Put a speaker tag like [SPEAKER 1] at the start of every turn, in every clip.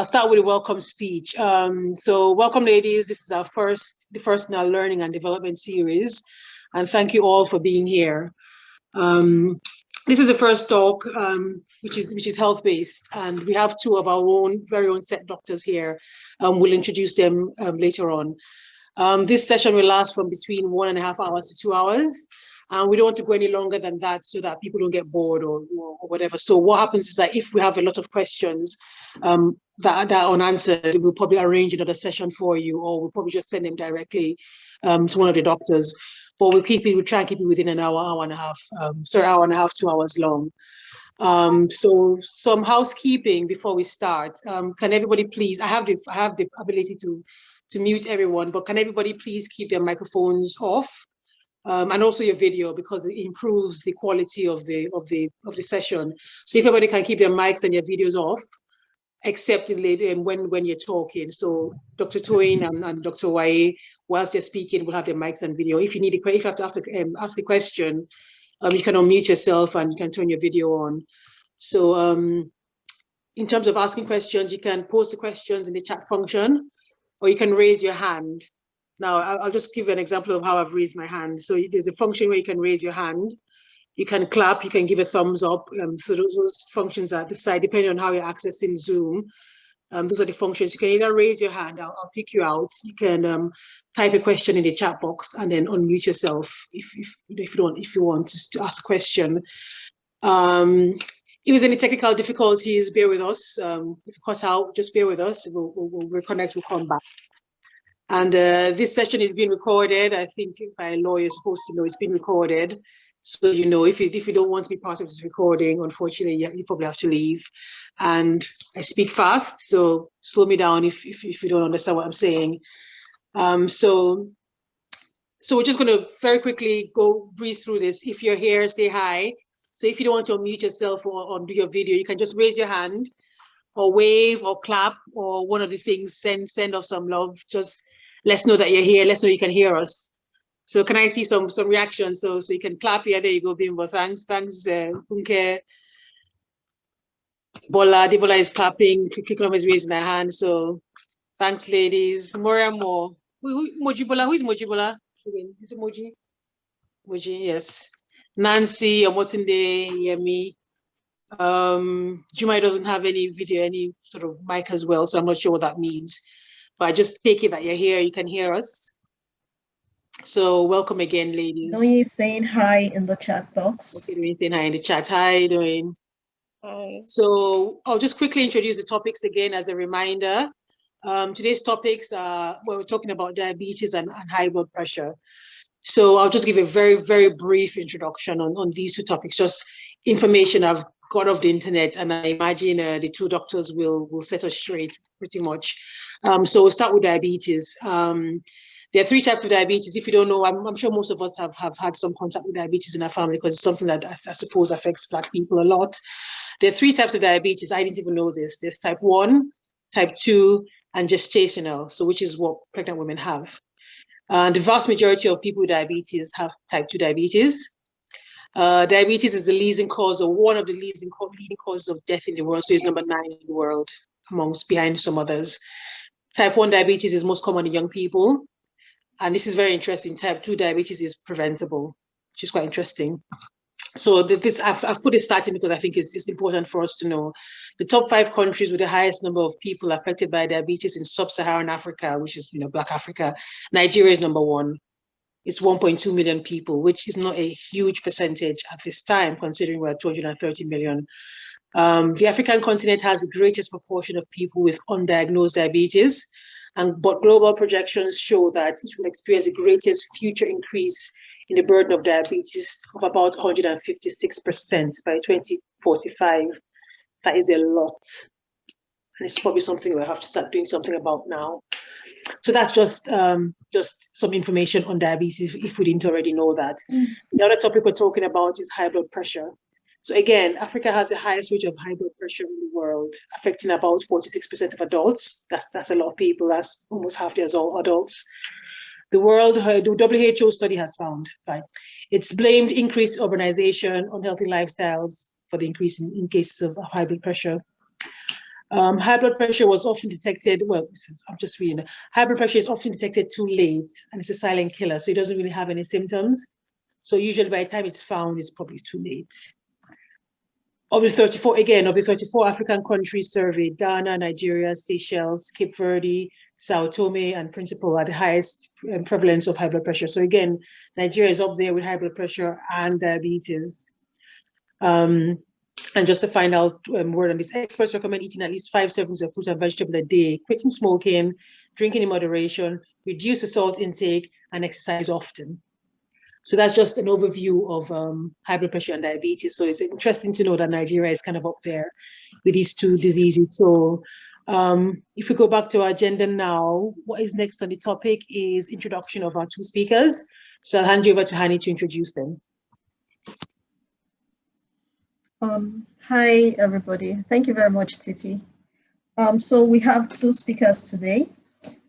[SPEAKER 1] I'll start with a welcome speech. So welcome, ladies. This is the first in our learning and development series. And thank you all for being here. This is the first talk, which is health-based. And we have two of our very own set doctors here. We'll introduce them later on. This session will last from between 1.5 hours to 2 hours. We don't want to go any longer than that so that people don't get bored or whatever. So what happens is that if we have a lot of questions that are unanswered, we'll probably arrange another session for you, or we'll probably just send them directly to one of the doctors. But we'll try and keep it within an hour, hour and a half, hour and a half, 2 hours long. So some housekeeping before we start. Can everybody please, I have the ability to mute everyone, but can everybody please keep their microphones off? And also your video, because it improves the quality of the session. So if everybody can keep their mics and your videos off, except when you're talking. So Dr. Toyin and Dr. Uwaye, whilst you're speaking, will have their mics and video. If you have to ask a question, you can unmute yourself and you can turn your video on. So in terms of asking questions, you can post the questions in the chat function, or you can raise your hand. Now, I'll just give you an example of how I've raised my hand. So there's a function where you can raise your hand. You can clap, you can give a thumbs up. So those functions are at the side, depending on how you're accessing Zoom. Those are the functions. You can either raise your hand, I'll pick you out. You can type a question in the chat box and then unmute yourself if you want to ask a question. If there's any technical difficulties, bear with us. If you cut out, just bear with us. We'll reconnect, we'll come back. And this session is being recorded. I think by law, you're supposed to know it's been recorded. So, you know, if you don't want to be part of this recording, unfortunately, you probably have to leave. And I speak fast, so slow me down if you don't understand what I'm saying. So we're just going to very quickly breeze through this. If you're here, say hi. So if you don't want to unmute yourself or do your video, you can just raise your hand or wave or clap or one of the things, send off some love. Just let's know that you're here. Let's know you can hear us. So can I see some reactions? So you can clap here. There you go, Bimbo. Thanks, Funke. Debola is clapping. Kiklom is raising her hand. So thanks, ladies. More and more. Mojibola, who is Mojibola? Is it Moji? Moji, yes. Nancy, Omotunde, Yemi. Jumai doesn't have any video, any sort of mic as well, so I'm not sure what that means. But I just take it that you're here, you can hear us. So welcome again, ladies.
[SPEAKER 2] Toyin is saying hi in the chat box.
[SPEAKER 1] Okay, Toyin saying hi in the chat. Hi, Toyin. Hi. So I'll just quickly introduce the topics again as a reminder. Today's topics are, we're talking about diabetes and high blood pressure. So I'll just give a very, very brief introduction on these two topics, just information I've got off the internet, and I imagine the two doctors will set us straight pretty much. So we'll start with diabetes. There are 3 types of diabetes. If you don't know, I'm sure most of us have had some contact with diabetes in our family, because it's something that I suppose affects Black people a lot. There are 3 types of diabetes. I didn't even know this. There's type 1, type 2, and gestational, so which is what pregnant women have. The vast majority of people with diabetes have type 2 diabetes. Diabetes is the leading cause, or one of the leading causes of death in the world. So it's number 9 in the world, behind some others. Type 1 diabetes is most common in young people. And this is very interesting. Type 2 diabetes is preventable, which is quite interesting. So I've put it starting because I think it's important for us to know. The top 5 countries with the highest number of people affected by diabetes in sub-Saharan Africa, which is, Black Africa. Nigeria is number 1. It's 1.2 million people, which is not a huge percentage at this time, considering we're 230 million. The African continent has the greatest proportion of people with undiagnosed diabetes, but global projections show that it will experience the greatest future increase in the burden of diabetes of about 156% by 2045. That is a lot. And it's probably something we'll have to start doing something about now. So that's just some information on diabetes, if we didn't already know that. The other topic we're talking about is high blood pressure. So again, Africa has the highest rate of high blood pressure in the world, affecting about 46% of adults. That's a lot of people. That's almost half the adults. The WHO study has found, right? It's blamed increased urbanization, unhealthy lifestyles for the increase in cases of high blood pressure. High blood pressure was often detected, well, I'm just reading. High blood pressure is often detected too late, and it's a silent killer, so it doesn't really have any symptoms. So usually by the time it's found, it's probably too late. Of the 34 African countries surveyed, Ghana, Nigeria, Seychelles, Cape Verde, Sao Tome, and Principe are the highest prevalence of high blood pressure. So again, Nigeria is up there with high blood pressure and diabetes. And just to find out more on this, experts recommend eating at least 5 servings of fruit and vegetable a day, quitting smoking, drinking in moderation, reduce the salt intake, and exercise often. So that's just an overview of high blood pressure and diabetes. So it's interesting to know that Nigeria is kind of up there with these two diseases. So if we go back to our agenda now, what is next on the topic is introduction of our two speakers. So I'll hand you over to Hani to introduce them.
[SPEAKER 2] Hi, everybody. Thank you very much, Titi. So we have two speakers today.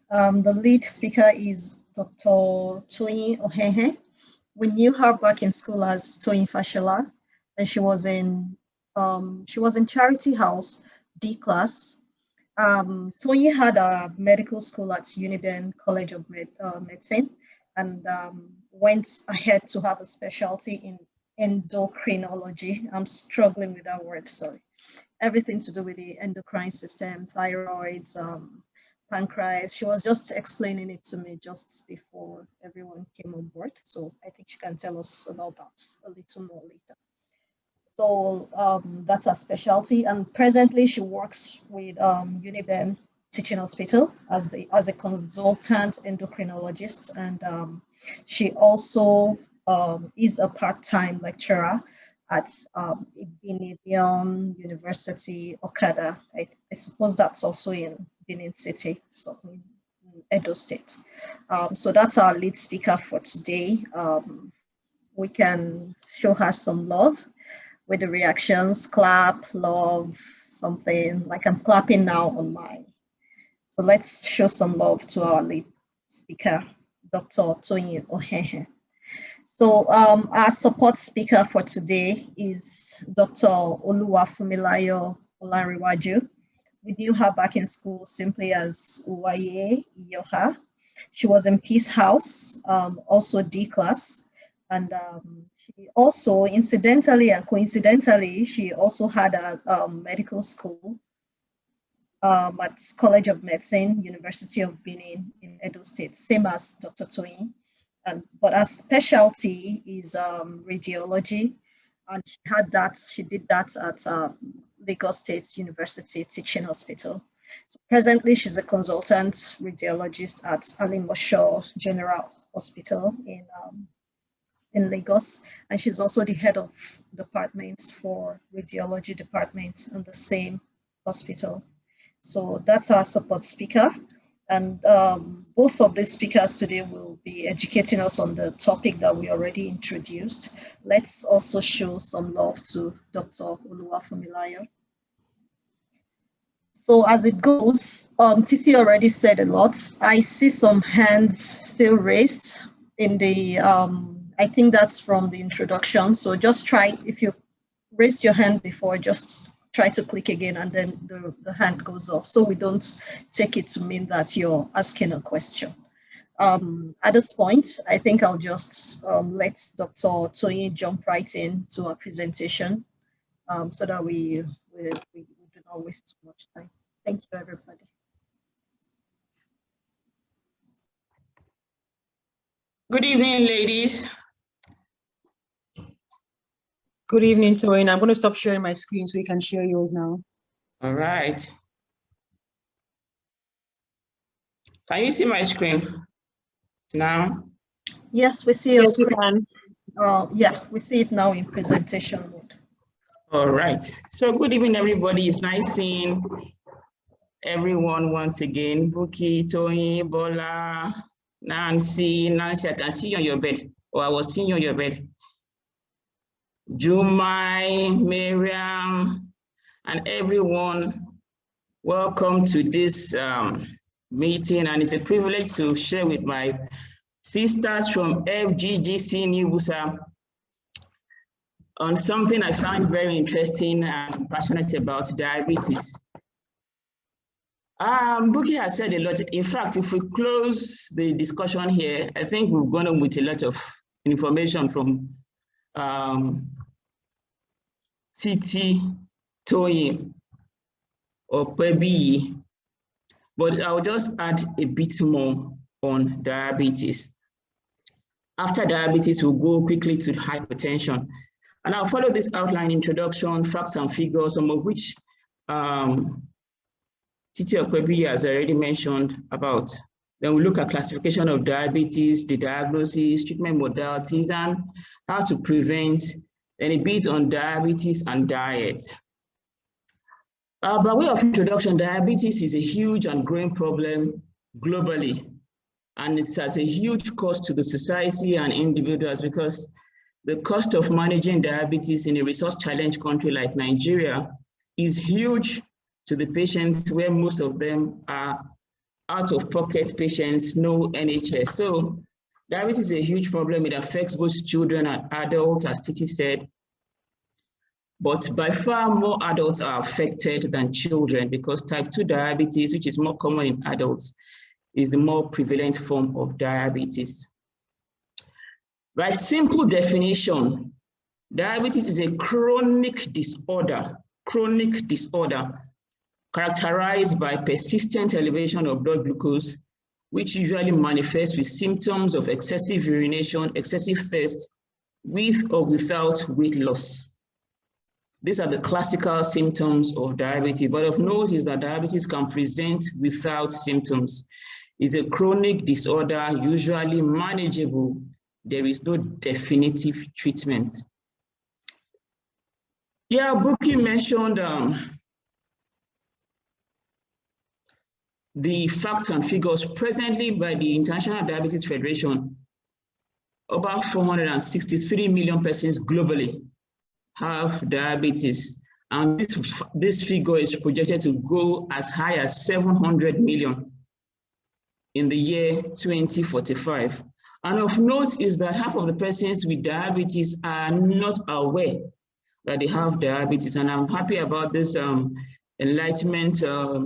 [SPEAKER 2] The lead speaker is Dr. Toyin Ohehe. We knew her back in school as Toyin Fashola, and she was in Charity House D class. Toyin had a medical school at Uniben College of Medicine, and went ahead to have a specialty in endocrinology. I'm struggling with that word, sorry. Everything to do with the endocrine system, thyroids, pancreas. She was just explaining it to me just before everyone came on board. So I think she can tell us about that a little more later. So that's her specialty. And presently she works with Uniben Teaching Hospital as a consultant endocrinologist. And she also is a part-time lecturer at Benin University, Okada. I suppose that's also in Benin City, so in Edo State. So that's our lead speaker for today. We can show her some love with the reactions, clap, love, something like I'm clapping now on mine. So let's show some love to our lead speaker, Dr. Toyin Ohehe. So our support speaker for today is Dr. Oluwafumilayo Olanrewaju. We knew her back in school simply as Uwaye Iyoha. She was in Peace House, also D class. And she also, incidentally and coincidentally, she also had a medical school at College of Medicine, University of Benin in Edo State, same as Dr. Toyin. But her specialty is radiology, and she did that at Lagos State University Teaching Hospital. So presently, she's a consultant radiologist at Alimosho General Hospital in Lagos, and she's also the head of departments for radiology department in the same hospital. So that's our support speaker. And both of the speakers today will be educating us on the topic that we already introduced. Let's also show some love to Dr. Oluwafumilayo. So as it goes, Titi already said a lot. I see some hands still raised in the, I think that's from the introduction. So just try, if you raised your hand before, just try to click again and then the hand goes off, so we don't take it to mean that you're asking a question. At this point, I think I'll just let Dr. Toyin jump right into our presentation so that we do not waste too much time. Thank you, everybody.
[SPEAKER 3] Good evening, ladies.
[SPEAKER 1] Good evening, Toyin. I'm going to stop sharing my screen so you can share yours now.
[SPEAKER 3] All right. Can you see my screen now?
[SPEAKER 2] Yes, we see your
[SPEAKER 1] Yes, we
[SPEAKER 2] screen.
[SPEAKER 1] can.
[SPEAKER 2] Yeah, we see it now in presentation mode.
[SPEAKER 3] All right. So good evening, everybody. It's nice seeing everyone once again. Buki, Toyin, Bola, Nancy, I can see you on your bed, or I was seeing you on your bed. Jumai, Miriam, and everyone, welcome to this meeting, and it's a privilege to share with my sisters from FGGC New Busa on something I found very interesting and passionate about, diabetes. Buki has said a lot. In fact, if we close the discussion here, I think we've gone on with a lot of information from Titi, Toyin, or Pebi, but I'll just add a bit more on diabetes. After diabetes, we'll go quickly to hypertension. And I'll follow this outline introduction, facts and figures, some of which Titi Okwebi has already mentioned about. Then we'll look at classification of diabetes, the diagnosis, treatment modalities, and how to prevent, and a bit on diabetes and diet. By way of introduction, diabetes is a huge and growing problem globally, and it has a huge cost to the society and individuals because the cost of managing diabetes in a resource-challenged country like Nigeria is huge to the patients, where most of them are out-of-pocket patients, no NHS. So diabetes is a huge problem. It affects both children and adults, as Titi said. But by far more adults are affected than children because type 2 diabetes, which is more common in adults, is the more prevalent form of diabetes. By simple definition, diabetes is a chronic disorder characterized by persistent elevation of blood glucose, which usually manifests with symptoms of excessive urination, excessive thirst, with or without weight loss. These are the classical symptoms of diabetes, but of note is that diabetes can present without symptoms. It's a chronic disorder, usually manageable. There is no definitive treatment. Yeah, Buki mentioned the facts and figures. Presently by the International Diabetes Federation, about 463 million persons globally have diabetes, and this figure is projected to go as high as 700 million in the year 2045. And of note is that half of the persons with diabetes are not aware that they have diabetes, and I'm happy about this enlightenment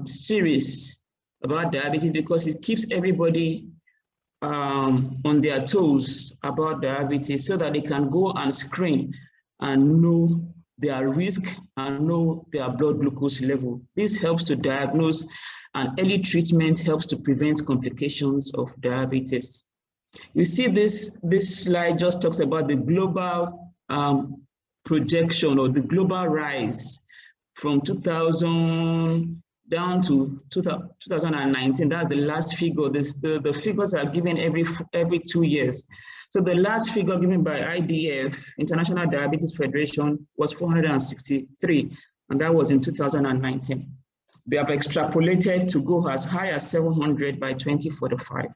[SPEAKER 3] series about diabetes because it keeps everybody on their toes about diabetes so that they can go and screen and know their risk and know their blood glucose level. This helps to diagnose, and early treatment helps to prevent complications of diabetes. You see this slide just talks about the global projection or the global rise from 2000 down to 2019. That's the last figure. The figures are given every 2 years. So the last figure given by IDF, International Diabetes Federation, was 463, and that was in 2019. They have extrapolated to go as high as 700 by 2045.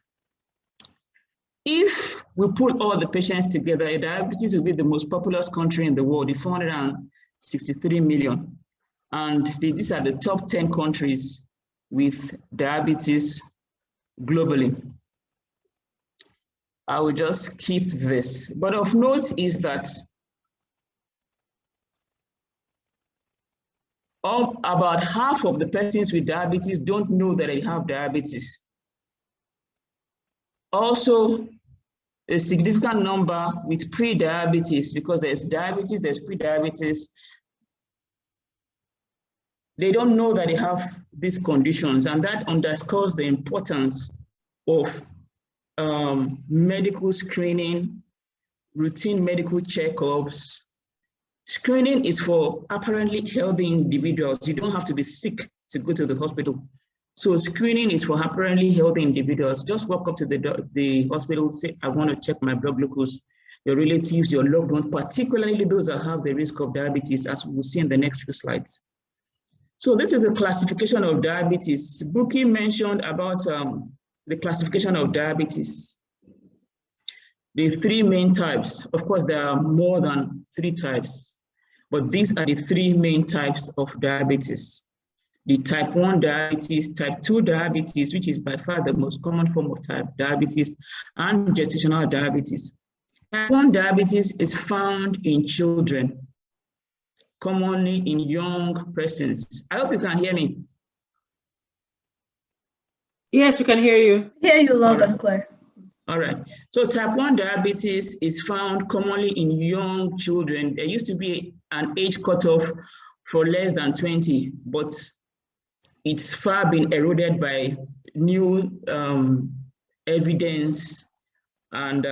[SPEAKER 3] If we put all the patients together, diabetes will be the most populous country in the world, with 463 million. And these are the top 10 countries with diabetes globally. I will just keep this. But of note is that about half of the persons with diabetes don't know that they have diabetes. Also, a significant number with pre-diabetes, because there's diabetes, there's pre-diabetes. They don't know that they have these conditions, and that underscores the importance of medical screening, routine medical checkups. Screening is for apparently healthy individuals. You don't have to be sick to go to the hospital. So screening is for apparently healthy individuals. Just walk up to the hospital, say, I want to check my blood glucose. Your relatives, your loved ones, particularly those that have the risk of diabetes, as we'll see in the next few slides. So this is a classification of diabetes. Buki mentioned about the classification of diabetes. The three main types. Of course, there are more than 3 types, but these are the 3 main types of diabetes. The type 1 diabetes, type 2 diabetes, which is by far the most common form of type diabetes, and gestational diabetes. Type 1 diabetes is found in children, commonly in young persons. I hope you can hear me.
[SPEAKER 1] Yes, we can hear you.
[SPEAKER 2] Hear you loud and clear.
[SPEAKER 3] All right. So type 1 diabetes is found commonly in young children. There used to be an age cutoff for less than 20, but it's far been eroded by new evidence, and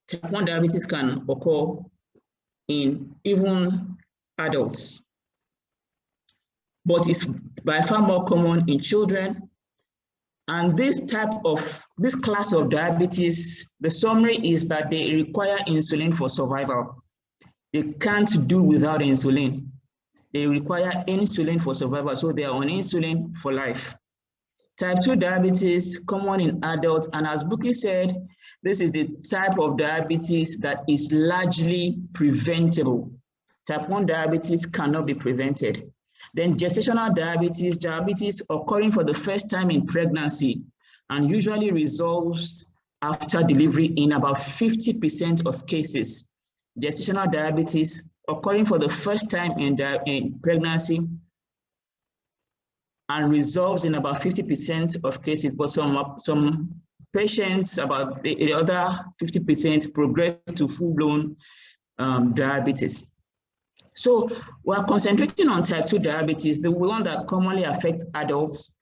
[SPEAKER 3] type 1 diabetes can occur in even adults, but it's by far more common in children. And this class of diabetes, the summary is that they require insulin for survival. They can't do without insulin. They require insulin for survival, so they are on insulin for life. Type 2 diabetes, common in adults, and as Buki said, this is the type of diabetes that is largely preventable. Type 1 diabetes cannot be prevented. Then gestational diabetes, diabetes occurring for the first time in pregnancy and usually resolves after delivery in about 50% of cases. Gestational diabetes occurring for the first time in pregnancy and resolves in about 50% of cases, but some patients, about the other 50%, progress to full-blown diabetes. So we're concentrating on type 2 diabetes, the one that commonly affects adults,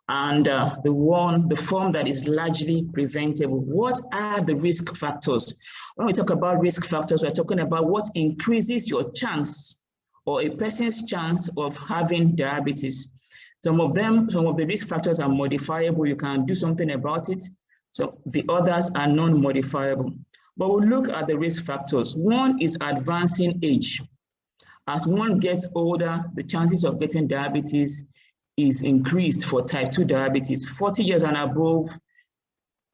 [SPEAKER 3] and the form that is largely preventable. What are the risk factors? When we talk about risk factors, we're talking about what increases your chance or a person's chance of having diabetes. Some of the risk factors are modifiable. You can do something about it. So the others are non-modifiable. But we'll look at the risk factors. One is advancing age. As one gets older, the chances of getting diabetes is increased for type 2 diabetes. 40 years and above,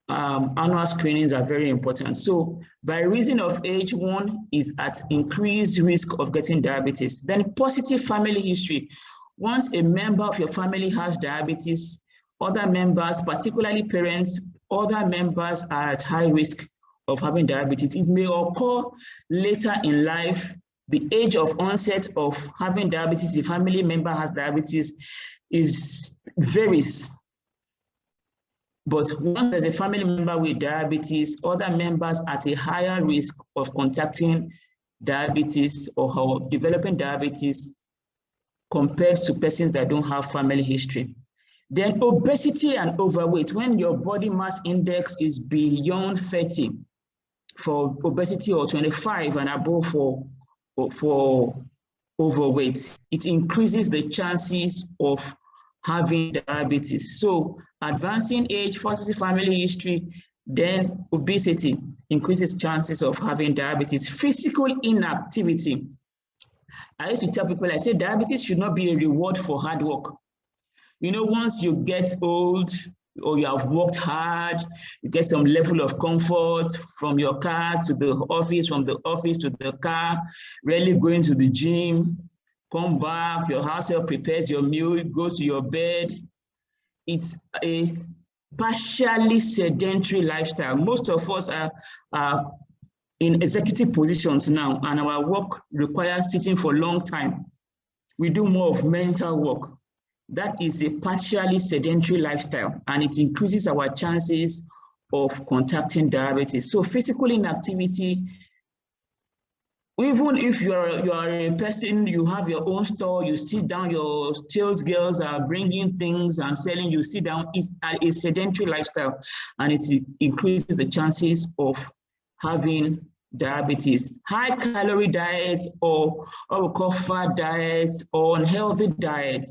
[SPEAKER 3] annual screenings are very important. So by reason of age, one is at increased risk of getting diabetes. Then positive family history. Once a member of your family has diabetes, other members, particularly parents, other members are at high risk of having diabetes. It may occur later in life. The age of onset of having diabetes, if a family member has diabetes, varies. But once there's a family member with diabetes, other members at a higher risk of contracting diabetes or developing diabetes compared to persons that don't have family history. Then obesity and overweight, when your body mass index is beyond 30 for obesity or 25 and above for overweight, it increases the chances of having diabetes. So advancing age, first family history, then obesity increases chances of having diabetes. Physical inactivity. I used to tell people, I say diabetes should not be a reward for hard work. You know, once you get old or you have worked hard, you get some level of comfort from your car to the office, from the office to the car, rarely going to the gym, come back, your house help prepares your meal, go to your bed. It's a partially sedentary lifestyle. Most of us are in executive positions now, and our work requires sitting for a long time. We do more of mental work. That is a partially sedentary lifestyle, and it increases our chances of contracting diabetes. So physical inactivity, even if you are a person, you have your own store, you sit down, your sales girls are bringing things and selling, you sit down, it's a sedentary lifestyle, and it increases the chances of having diabetes. High calorie diet or what we call fat diet or unhealthy diet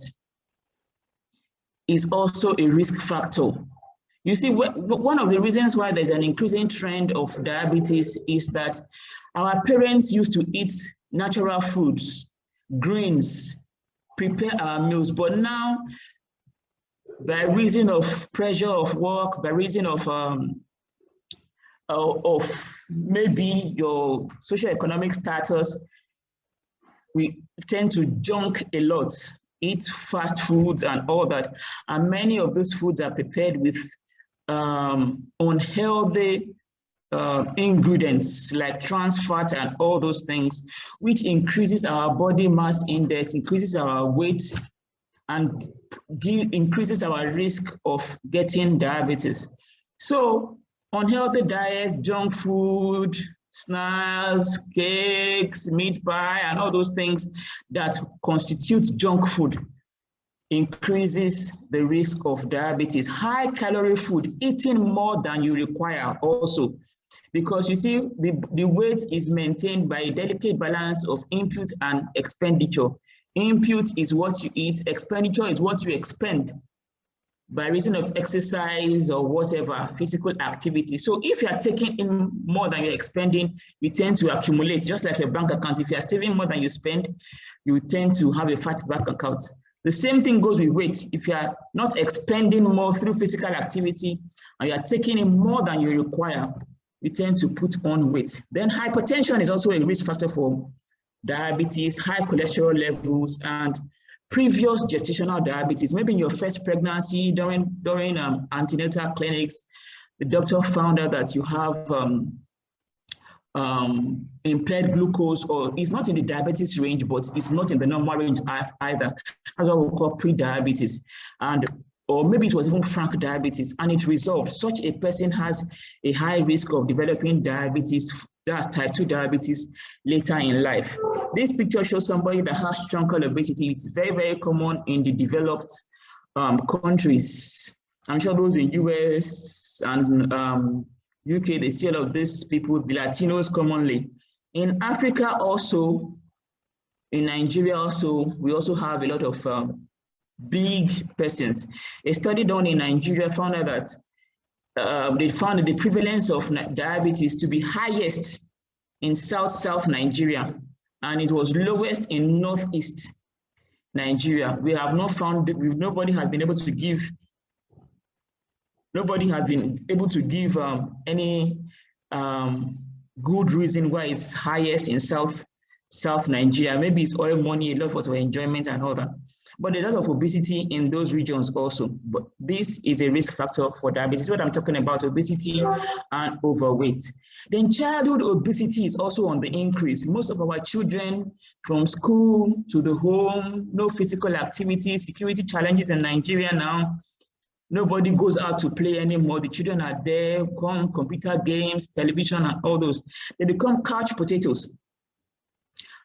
[SPEAKER 3] is also a risk factor. You see, one of the reasons why there's an increasing trend of diabetes is that our parents used to eat natural foods, greens, prepare our meals, but now, by reason of pressure of work, by reason of maybe your socioeconomic status, we tend to junk a lot, eat fast foods and all that. And many of those foods are prepared with unhealthy ingredients like trans fat and all those things, which increases our body mass index, increases our weight, and increases our risk of getting diabetes. So unhealthy diets, junk food, snacks, cakes, meat pie, and all those things that constitute junk food increases the risk of diabetes. High calorie food, eating more than you require also, because you see the weight is maintained by a delicate balance of input and expenditure. Input is what you eat, expenditure is what you expend by reason of exercise or whatever, physical activity. So if you are taking in more than you're expending, you tend to accumulate, just like a bank account. If you are saving more than you spend, you tend to have a fat bank account. The same thing goes with weight. If you are not expending more through physical activity and you are taking in more than you require, you tend to put on weight. Then hypertension is also a risk factor for diabetes, high cholesterol levels, and previous gestational diabetes. Maybe in your first pregnancy, during antenatal clinics, the doctor found out that you have impaired glucose, or it's not in the diabetes range, but it's not in the normal range either. That's what we call pre-diabetes. Or maybe it was even frank diabetes, and it resolved. Such a person has a high risk of developing diabetes, that's type 2 diabetes, later in life. This picture shows somebody that has truncal obesity. It's very, very common in the developed countries. I'm sure those in US and UK, they see all of these people, the Latinos commonly. In Africa also, in Nigeria also, we also have a lot of big persons. A study done in Nigeria found out that they found the prevalence of diabetes to be highest in South Nigeria, and it was lowest in Northeast Nigeria. We have not found, nobody has been able to give any good reason why it's highest in South Nigeria. Maybe it's oil money, a lot of enjoyment and all that. But there's a lot of obesity in those regions also. But this is a risk factor for diabetes. What I'm talking about, obesity and overweight. Then childhood obesity is also on the increase. Most of our children, from school to the home, no physical activity, security challenges in Nigeria now. Nobody goes out to play anymore. The children are there, computer games, television, and all those. They become couch potatoes.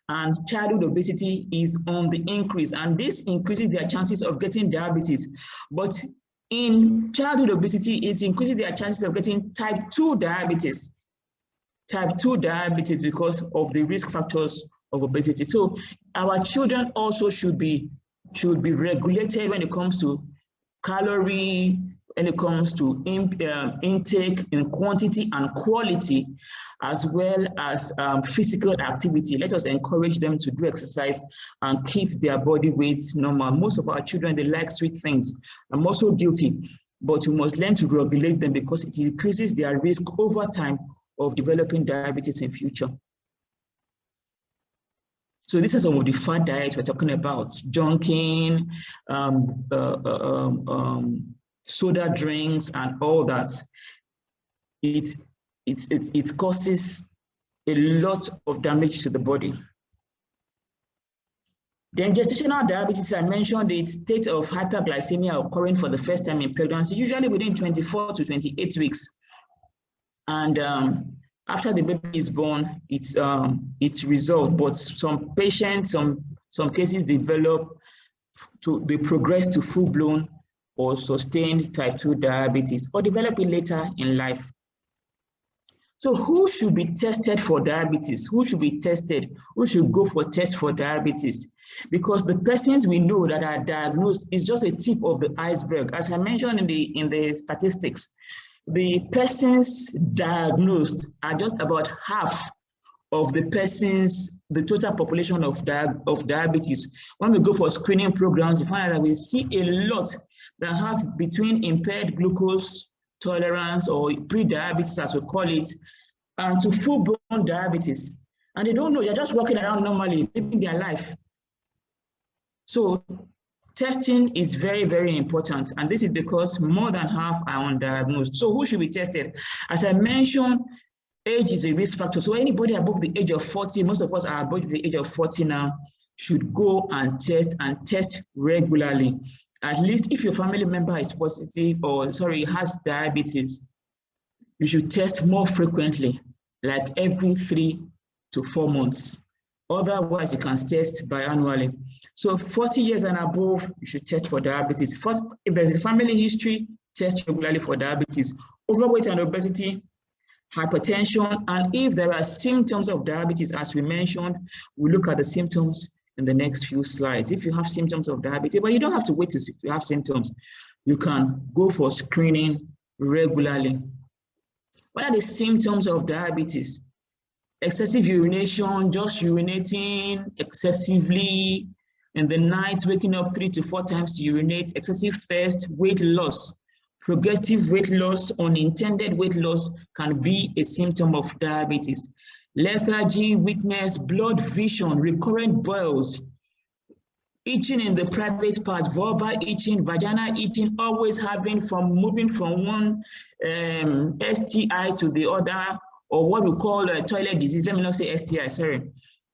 [SPEAKER 3] And childhood obesity is on the increase, and this increases their chances of getting diabetes. But in childhood obesity, it increases their chances of getting type 2 diabetes. Type 2 diabetes because of the risk factors of obesity. So our children also should be regulated when it comes to calorie, when it comes to intake in quantity and quality, as well as physical activity. Let us encourage them to do exercise and keep their body weight normal. Most of our children, they like sweet things. I'm also guilty, but we must learn to regulate them because it increases their risk over time of developing diabetes in future. So these are some of the fat diets we're talking about: junking, soda drinks, and all that. It causes a lot of damage to the body. Then gestational diabetes, I mentioned the state of hyperglycemia occurring for the first time in pregnancy, usually within 24 to 28 weeks. And after the baby is born, it's resolved. But some patients, some cases they progress to full-blown or sustained type 2 diabetes, or develop it later in life. So who should be tested for diabetes? Who should be tested? Who should go for test for diabetes? Because the persons we know that are diagnosed is just a tip of the iceberg. As I mentioned in the statistics, the persons diagnosed are just about half of the persons, the total population of diabetes. When we go for screening programs, we find out that we see a lot that have between impaired glucose tolerance or pre-diabetes, as we call it, and to full-blown diabetes. And they don't know, they're just walking around normally, living their life. So testing is very, very important. And this is because more than half are undiagnosed. So who should be tested? As I mentioned, age is a risk factor. So anybody above the age of 40, most of us are above the age of 40 now, should go and test regularly. At least if your family member is positive or has diabetes, you should test more frequently, like every 3 to 4 months. Otherwise, you can test biannually. So 40 years and above, you should test for diabetes. If there's a family history, test regularly for diabetes. Overweight and obesity, hypertension, and if there are symptoms of diabetes, as we mentioned, we look at the symptoms in the next few slides. If you have symptoms of diabetes, but you don't have to wait to have symptoms, you can go for screening regularly. What are the symptoms of diabetes? Excessive urination, just urinating excessively in the night, waking up 3 to 4 times to urinate, excessive thirst, weight loss. Progressive weight loss, unintended weight loss can be a symptom of diabetes. Lethargy, weakness, blurred vision, recurrent boils, itching in the private part, vulvar itching, vaginal itching, always moving from one STI to the other, or what we call toilet disease. Let me not say STI, sorry.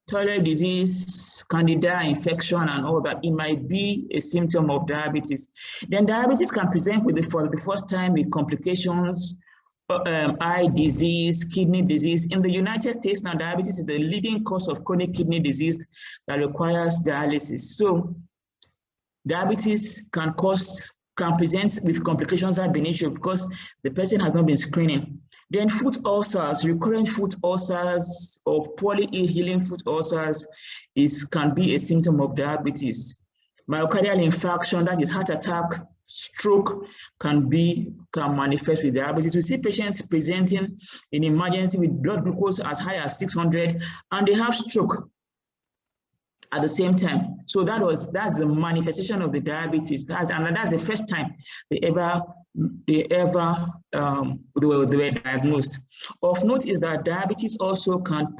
[SPEAKER 3] Toilet disease, candida infection, and all that. It might be a symptom of diabetes. Then diabetes can present for the first time with complications, eye disease, kidney disease. In the United States now, diabetes is the leading cause of chronic kidney disease that requires dialysis. So diabetes can present with complications ab initio because the person has not been screening. Then foot ulcers, recurrent foot ulcers or poorly healing foot ulcers can be a symptom of diabetes. Myocardial infarction, that is heart attack, stroke, can manifest with diabetes. We see patients presenting in emergency with blood glucose as high as 600 and they have stroke at the same time. So that's the manifestation of the diabetes. That's the first time they were diagnosed. Of note is that diabetes also can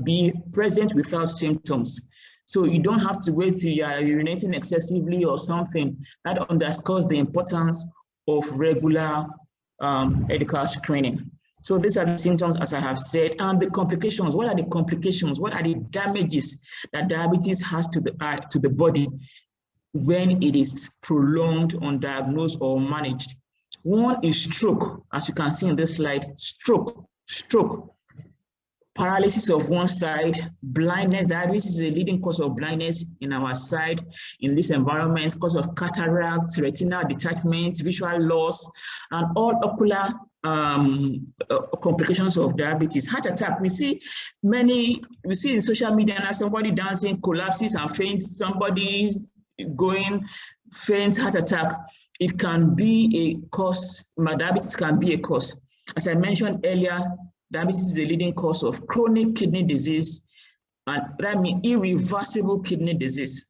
[SPEAKER 3] be present without symptoms. So you don't have to wait till you are urinating excessively or something. That underscores the importance of regular medical screening. So these are the symptoms, as I have said, and the complications. What are the complications? What are the damages that diabetes has to the body when it is prolonged, undiagnosed, or managed? One is stroke, as you can see in this slide. Stroke, paralysis of one side, blindness. Diabetes is a leading cause of blindness in our side, in this environment, cause of cataract, retinal detachment, visual loss, and all ocular complications of diabetes. Heart attack, we see in social media now, somebody dancing, collapses and faints, somebody's going, faints, heart attack. It can be a cause, diabetes can be a cause. As I mentioned earlier, diabetes is a leading cause of chronic kidney disease, and that means irreversible kidney disease.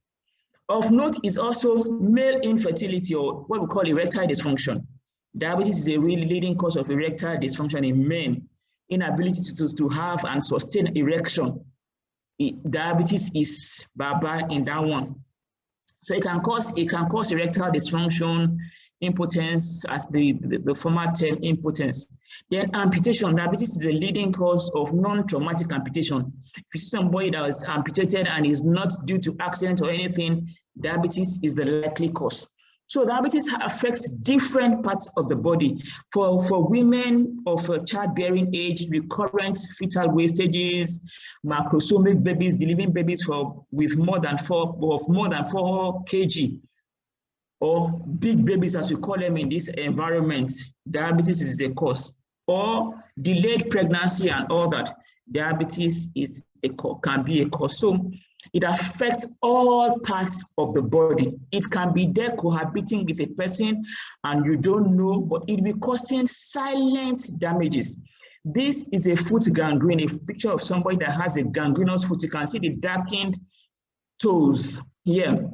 [SPEAKER 3] Of note is also male infertility, or what we call erectile dysfunction. Diabetes is a really leading cause of erectile dysfunction in men, inability to have and sustain erection. Diabetes is bad in that one. So it can cause erectile dysfunction, impotence, as the former term impotence. Then amputation. Diabetes is a leading cause of non-traumatic amputation. If you see somebody that is amputated and is not due to accident or anything, diabetes is the likely cause. So diabetes affects different parts of the body. For women of childbearing age, recurrent fetal wastages, macrosomic babies, delivering babies with more than 4 kg, or big babies as we call them in this environment, diabetes is the cause. Or delayed pregnancy and all that, diabetes can be a cause. So it affects all parts of the body. It can be there cohabiting with a person and you don't know, but it will be causing silent damages. This is a foot gangrene, a picture of somebody that has a gangrenous foot. You can see the darkened toes here.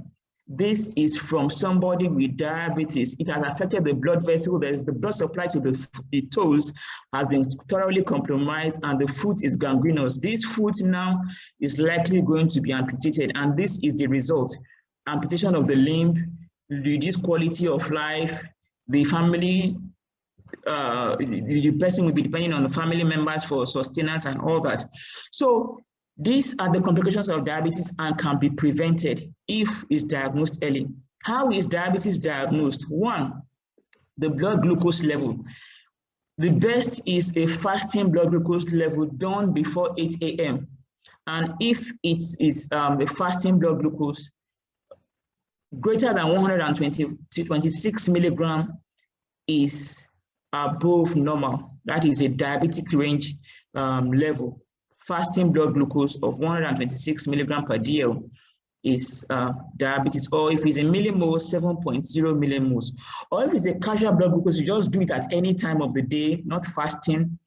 [SPEAKER 3] This is from somebody with diabetes. It has affected the blood vessel. The blood supply to the toes has been thoroughly compromised and the foot is gangrenous. This foot now is likely going to be amputated, and this is the result. Amputation of the limb, reduced quality of life. The family, the person will be depending on the family members for sustenance and all that. So These are the complications of diabetes and can be prevented if it's diagnosed early. How is diabetes diagnosed? One, the blood glucose level. The best is a fasting blood glucose level done before 8 a.m. And if it's a fasting blood glucose greater than 126 milligram is above normal. That is a diabetic range level. Fasting blood glucose of 126 milligram per dl is diabetes, or if it's a millimoles, 7.0 millimoles. Or if it's a casual blood glucose, you just do it at any time of the day, not fasting,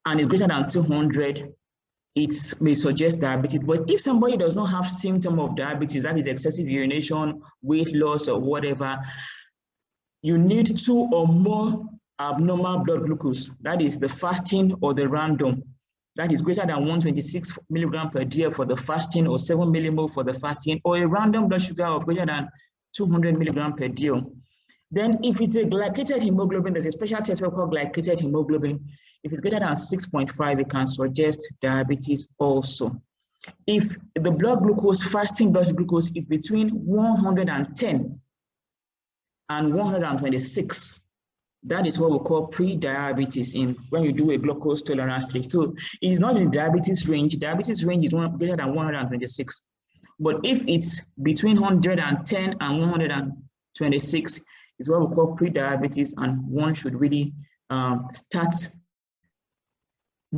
[SPEAKER 3] and it's greater than 200, it may suggest diabetes. But if somebody does not have symptom of diabetes, that is excessive urination, weight loss, or whatever, you need 2 or more abnormal blood glucose. That is the fasting or the random. That is greater than 126 milligram per dl for the fasting, or 7 millimole for the fasting, or a random blood sugar of greater than 200 milligram per dl. Then if it's a glycated hemoglobin, there's a special test called glycated hemoglobin. If it's greater than 6.5, it can suggest diabetes also. If the blood glucose, fasting blood glucose, is between 110 and 126, that is what we call pre-diabetes when you do a glucose tolerance test. So it's not in diabetes range. Diabetes range is greater than 126. But if it's between 110 and 126, is what we call pre-diabetes, and one should really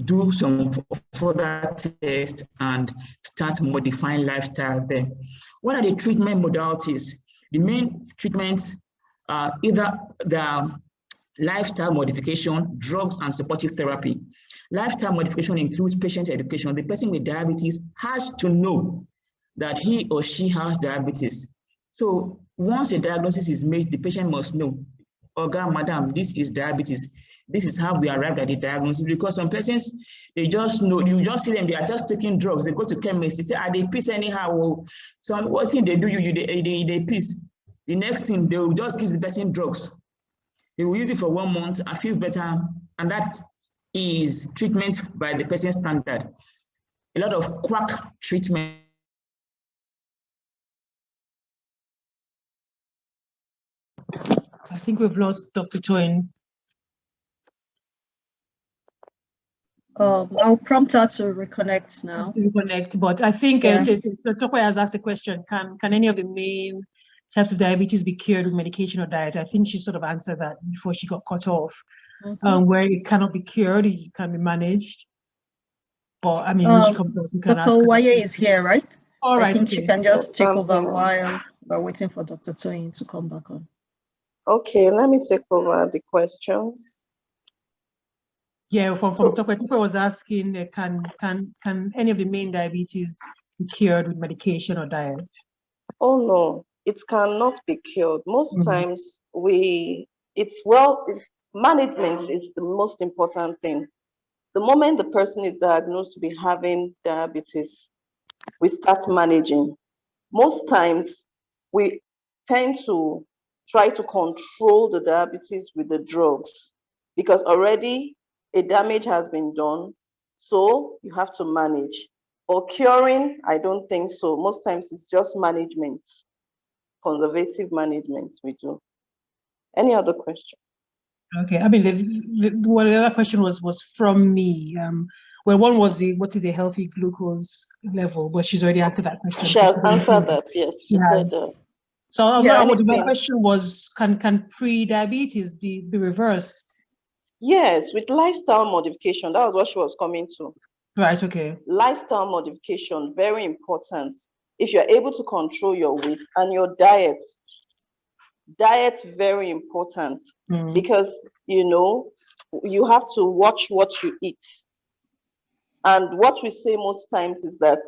[SPEAKER 3] do some further tests and start modifying lifestyle there. What are the treatment modalities? The main treatments are either the lifestyle modification, drugs, and supportive therapy. Lifestyle modification includes patient education. The person with diabetes has to know that he or she has diabetes. So once a diagnosis is made, the patient must know, "Oga, madam, this is diabetes. This is how we arrived at the diagnosis." Because some persons, they just know, you just see them, they are just taking drugs. They go to chemists, they say, "Are they piss anyhow?" So what thing they do, they piss. The next thing, they will just give the person drugs. They will use it for 1 month and feel better, and that is treatment by the person standard. A lot of quack treatment.
[SPEAKER 1] I think we've lost Dr. Toyin.
[SPEAKER 2] I'll prompt her to reconnect now.
[SPEAKER 1] Reconnect, but I think
[SPEAKER 2] Yeah.
[SPEAKER 1] Toyin has asked a question: Can any of the main types of diabetes be cured with medication or diet? I think she sort of answered that before she got cut off. Where it cannot be cured, it can be managed. But I mean, when she comes back, you can
[SPEAKER 2] Dr.
[SPEAKER 1] ask her.
[SPEAKER 2] Uwaye is here, right?
[SPEAKER 1] All right,
[SPEAKER 2] I think she can just take over
[SPEAKER 4] here.
[SPEAKER 2] while we're waiting for Dr. Toyin to come back on.
[SPEAKER 4] Okay, let me take over the questions.
[SPEAKER 1] Yeah, from Dr. Cooper was asking, can any of the main diabetes be cured with medication or diet?
[SPEAKER 4] Oh no, it cannot be cured. Most times management is the most important thing. The moment the person is diagnosed to be having diabetes, we start managing. Most times we tend to try to control the diabetes with the drugs because already a damage has been done. So you have to manage. Or curing, I don't think so. Most times it's just management, conservative management we do. Any other question?
[SPEAKER 1] Okay, I mean, the other question was from me. Well, one was what is a healthy glucose level, but she's already answered that question.
[SPEAKER 4] She has answered that, yes. She said.
[SPEAKER 1] So my question was, can pre-diabetes be reversed?
[SPEAKER 4] Yes, with lifestyle modification. That was what she was coming to.
[SPEAKER 1] Right, okay.
[SPEAKER 4] Lifestyle modification, very important. If you're able to control your weight and your diet, very important because, you have to watch what you eat. And what we say most times is that,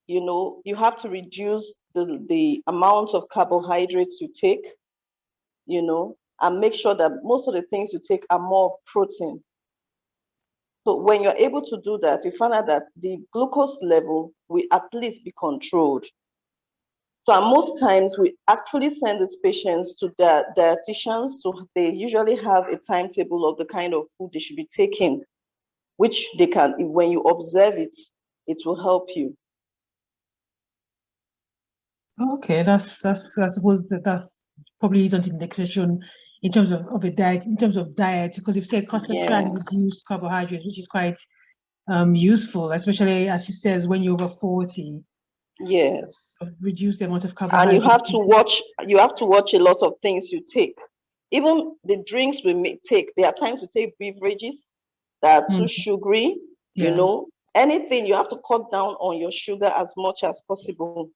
[SPEAKER 4] you have to reduce the amount of carbohydrates you take, and make sure that most of the things you take are more of protein. So when you're able to do that, you find out that the glucose level will at least be controlled. So most times we actually send these patients to dietitians. They usually have a timetable of the kind of food they should be taking, which they can, when you observe it, it will help you.
[SPEAKER 1] Okay, that's I suppose that's probably isn't in the question in terms of a diet, because if you say constantly try and reduce carbohydrates, which is quite useful, especially as she says when you're over 40.
[SPEAKER 4] Yes.
[SPEAKER 1] Reduce the amount of carbohydrates.
[SPEAKER 4] And you have to watch a lot of things you take. Even the drinks we take, there are times we take beverages that are too sugary, you know. Anything, you have to cut down on your sugar as much as possible.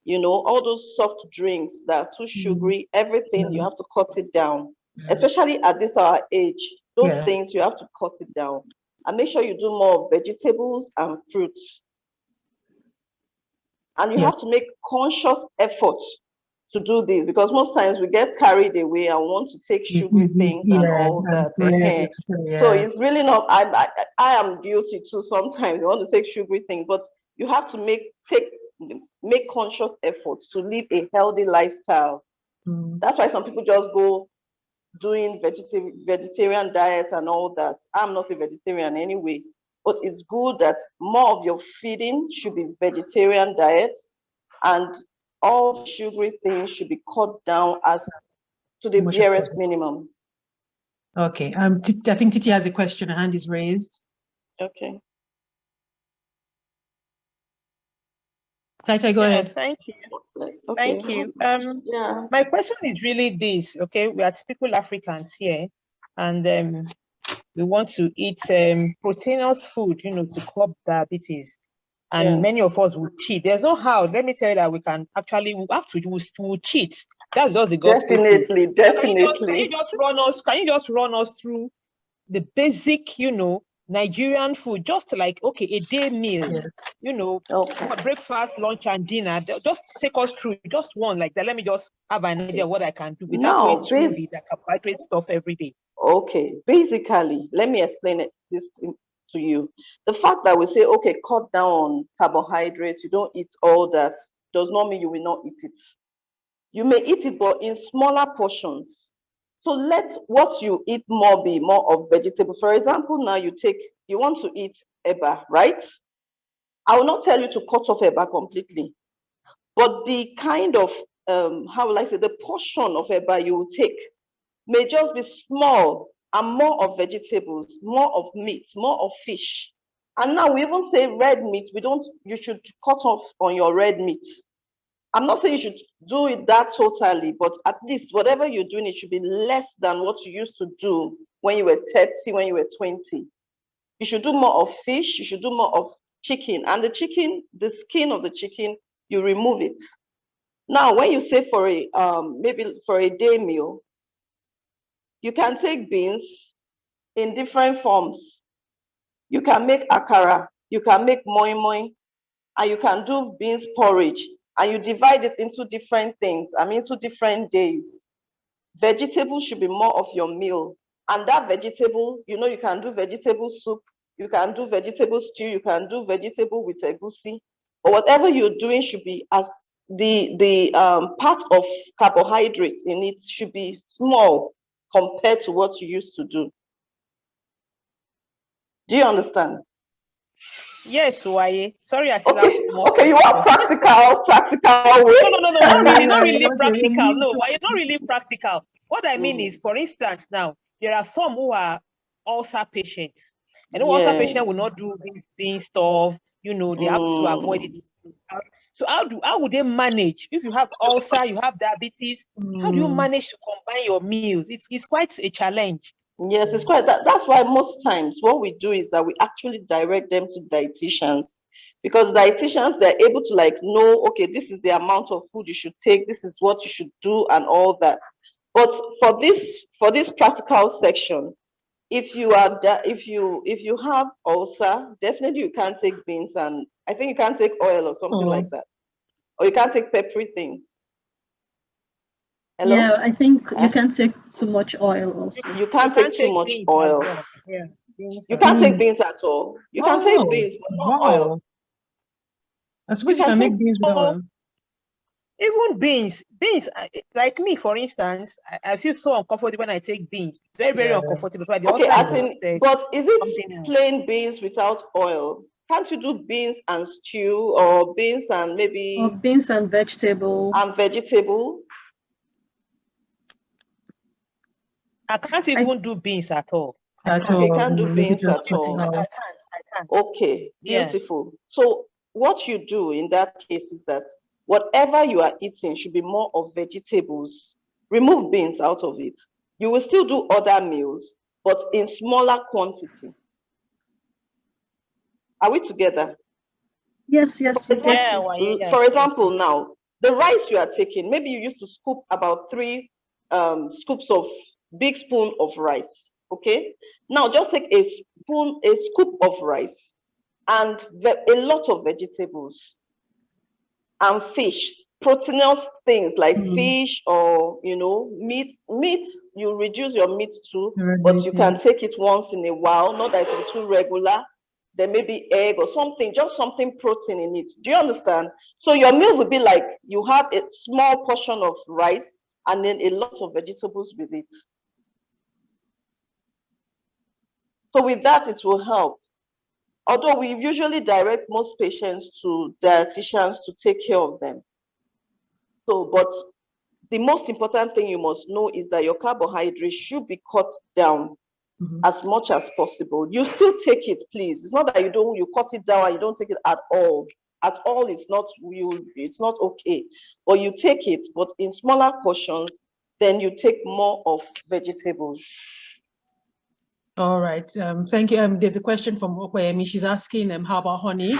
[SPEAKER 4] You know, all those soft drinks that are too sugary, everything, you have to cut it down. Especially at this our age, those things, you have to cut it down. And make sure you do more vegetables and fruits. And you have to make conscious efforts to do this, because most times we get carried away and want to take sugary things and all that. So it's really not, I am guilty too sometimes. You want to take sugary things, but you have to make conscious efforts to live a healthy lifestyle. That's why some people just go doing vegetarian diet and all that. I'm not a vegetarian anyway, but it's good that more of your feeding should be vegetarian diet, and all sugary things should be cut down as to the barest minimum.
[SPEAKER 1] Okay. I think Titi has a question. Her hand is raised.
[SPEAKER 4] Okay.
[SPEAKER 1] Taita, go ahead.
[SPEAKER 5] Thank you.
[SPEAKER 4] Okay.
[SPEAKER 5] Thank you. My question is really this. Okay, we are typical Africans here, and we want to eat proteinous food, you know, to curb diabetes. And many of us will cheat. There's no how. Let me tell you that we can actually, we'll cheat. That's just the gospel.
[SPEAKER 4] Definitely.
[SPEAKER 5] Can you just run us through the basic, you know, Nigerian food, just like, okay, a day meal, you know, breakfast, lunch, and dinner. Just take us through just one like that. Let me just have an idea of what I can do without going through the carbohydrate stuff every day.
[SPEAKER 4] Okay, basically, let me explain this to you. The fact that we say, okay, cut down on carbohydrates, you don't eat all that, does not mean you will not eat it. You may eat it, but in smaller portions. So let what you eat more be more of vegetables. For example, now you want to eat eba, right? I will not tell you to cut off eba completely, but the kind of, how will I say, the portion of eba you will take may just be small and more of vegetables, more of meat, more of fish. And now we even say red meat, you should cut off on your red meat. I'm not saying you should do it that totally, but at least whatever you're doing, it should be less than what you used to do when you were 30, when you were 20. You should do more of fish, you should do more of chicken. And the skin of the chicken, you remove it. Now, when you say for maybe for a day meal, you can take beans in different forms. You can make akara, you can make moi moi, and you can do beans porridge, and you divide it into different things, into different days. Vegetables should be more of your meal. And that vegetable, you know, you can do vegetable soup, you can do vegetable stew, you can do vegetable with egusi, or whatever you're doing should be as the part of carbohydrates in it should be small compared to what you used to do. Do you understand?
[SPEAKER 5] Yes, Uwaye. Sorry, I said
[SPEAKER 4] okay, you are practical way.
[SPEAKER 5] No, not really practical. No, why not really practical? What I mean is, for instance, now there are some who are ulcer patients, and ulcer patient will not do this stuff. You know, they have to avoid it. So how would they manage if you have ulcer, you have diabetes? How do you manage to combine your meals? It's quite a challenge.
[SPEAKER 4] Yes, it's quite that's why most times what we do is that we actually direct them to dietitians, because dietitians, they're able to know, okay, this is the amount of food you should take, this is what you should do and all that. But for this practical section, if you have ulcer, definitely you can't take beans, and I think you can't take oil or something like that, or you can't take peppery things. Hello?
[SPEAKER 2] Yeah, I think you can't take too much oil also.
[SPEAKER 4] You can't take too much oil.
[SPEAKER 5] Yeah.
[SPEAKER 4] You can't take beans at all. You can take beans, but not oil.
[SPEAKER 1] I suppose you can make beans with oil.
[SPEAKER 5] Even beans, like me, for instance, I feel so uncomfortable when I take beans. Very, very uncomfortable. So
[SPEAKER 4] okay, but is it plain beans without oil? Can't you do beans and stew, or beans and maybe...
[SPEAKER 2] Or beans and vegetable.
[SPEAKER 4] And vegetable?
[SPEAKER 5] I can't even do beans at all.
[SPEAKER 4] You can't do beans at all.
[SPEAKER 5] I can't.
[SPEAKER 4] Okay,
[SPEAKER 5] Yeah.
[SPEAKER 4] beautiful. So what you do in that case is that whatever you are eating should be more of vegetables. Remove beans out of it. You will still do other meals, but in smaller quantity. Are we together?
[SPEAKER 2] Yes, we get
[SPEAKER 5] yeah.
[SPEAKER 4] For example, now, the rice you are taking, maybe you used to scoop about 3 scoops of big spoon of rice, okay? Now just take a scoop of rice and a lot of vegetables and fish, proteinous things like fish or, you know, meat. Meat, you reduce your meat too, but you can take it once in a while, not that it's too regular. There may be egg or something, just something protein in it. Do you understand? So your meal would be like you have a small portion of rice and then a lot of vegetables with it. So with that, it will help. Although we usually direct most patients to dietitians to take care of them. So, but the most important thing you must know is that your carbohydrates should be cut down as much as possible. You still take it, please. It's not that you cut it down and you don't take it at all. At all, it's not okay. But you take it, but in smaller portions, then you take more of vegetables.
[SPEAKER 1] All right. Thank you. There's a question from Uwaye. She's asking how about honey?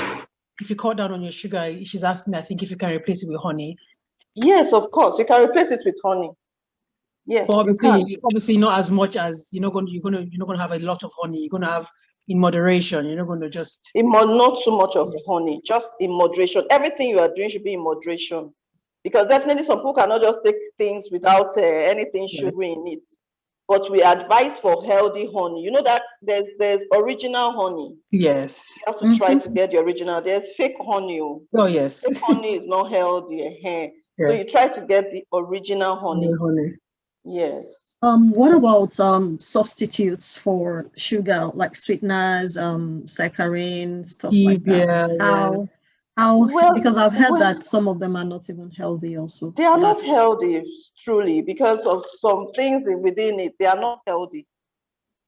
[SPEAKER 1] If you cut down on your sugar, she's asking, I think, if you can replace it with honey.
[SPEAKER 4] Yes, of course. You can replace it with honey. Yes,
[SPEAKER 1] but obviously not as much as you're not going to have a lot of honey. You're going to have in moderation. You're not going to just
[SPEAKER 4] not too much of honey, just in moderation. Everything you are doing should be in moderation, because definitely some people cannot just take things without anything sugary in it. But we advise for healthy honey. You know that there's original honey.
[SPEAKER 1] Yes.
[SPEAKER 4] You have to try to get the original. There's fake honey.
[SPEAKER 1] Oh yes.
[SPEAKER 4] Fake honey is not healthy. So you try to get the original honey. Yes.
[SPEAKER 2] What about substitutes for sugar, like sweeteners, saccharin, stuff like that? Because I've heard that some of them are not even healthy also.
[SPEAKER 4] They are not healthy, truly, because of some things within it. They are not healthy.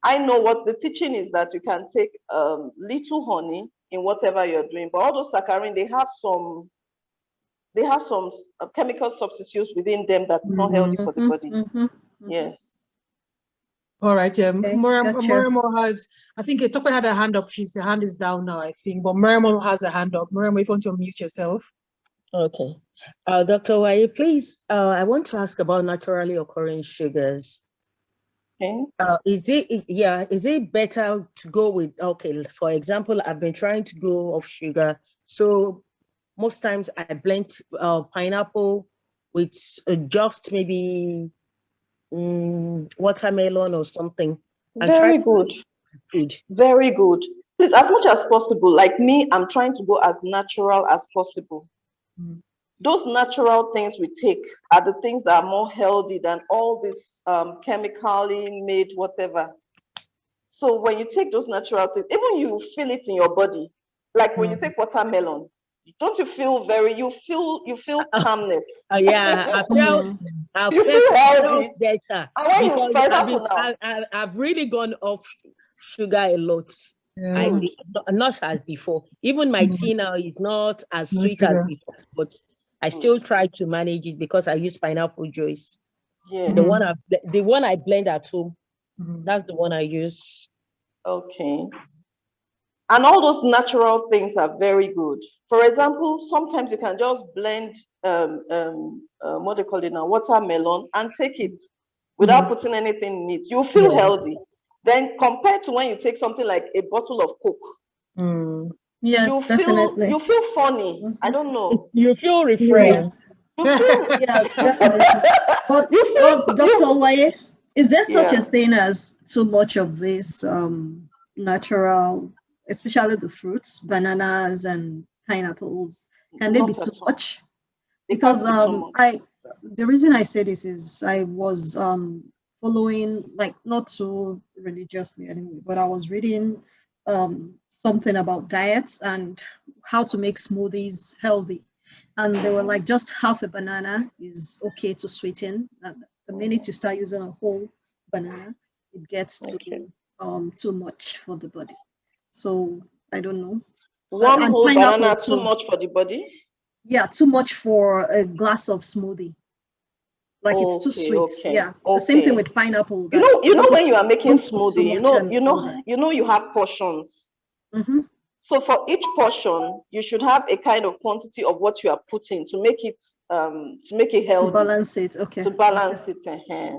[SPEAKER 4] I know what the teaching is, that you can take little honey in whatever you're doing, but all those saccharin, they have some chemical substitutes within them that's not healthy for the body. Yes.
[SPEAKER 1] All right. Miriam has, I think Tope had a hand up. Her hand is down now, I think. But Miriam has a hand up. Miriam, if you want to unmute yourself.
[SPEAKER 6] Okay. Dr. Uwaye, please, I want to ask about naturally occurring sugars.
[SPEAKER 4] Okay.
[SPEAKER 6] Is it better to go with, for example, I've been trying to go off sugar. So most times I blend pineapple with just maybe watermelon or something.
[SPEAKER 4] Very good. Very good. Please, as much as possible, like me, I'm trying to go as natural as possible. Those natural things we take are the things that are more healthy than all this chemically made whatever. So when you take those natural things, even you feel it in your body. Like when you take watermelon, don't you feel you feel calmness?
[SPEAKER 6] Yeah, I
[SPEAKER 4] feel healthy.
[SPEAKER 6] Better. I've really gone off sugar a lot. Not as before. Even my tea now is not as sweet as before, but I still try to manage it because I use pineapple juice.
[SPEAKER 4] Yes.
[SPEAKER 6] The one I blend at home, that's the one I use.
[SPEAKER 4] Okay. And all those natural things are very good. For example, sometimes you can just blend what they call it now, watermelon, and take it without putting anything in it. You feel healthy. Then compared to when you take something like a bottle of Coke,
[SPEAKER 2] yes, definitely.
[SPEAKER 4] You feel funny. I don't know.
[SPEAKER 6] You feel refreshed.
[SPEAKER 2] You feel, definitely. But Dr. Uwaye, is there such a thing as too much of this natural, especially the fruits, bananas and pineapples? Can they be too much? Because the reason I say this is I was following, like, not too religiously anyway, but I was reading something about diets and how to make smoothies healthy. And they were like, just half a banana is okay to sweeten. And the minute you start using a whole banana, it gets too much for the body. So I don't know.
[SPEAKER 4] One
[SPEAKER 2] and
[SPEAKER 4] whole banana too
[SPEAKER 2] too
[SPEAKER 4] much for the body?
[SPEAKER 2] Yeah, too much for a glass of smoothie. Like it's too sweet. Yeah. The same thing with pineapple.
[SPEAKER 4] You know when you are making smoothie, you know you have portions.
[SPEAKER 2] Mm-hmm.
[SPEAKER 4] So for each portion, you should have a kind of quantity of what you are putting to make it healthy.
[SPEAKER 2] To balance it, okay.
[SPEAKER 4] To balance it.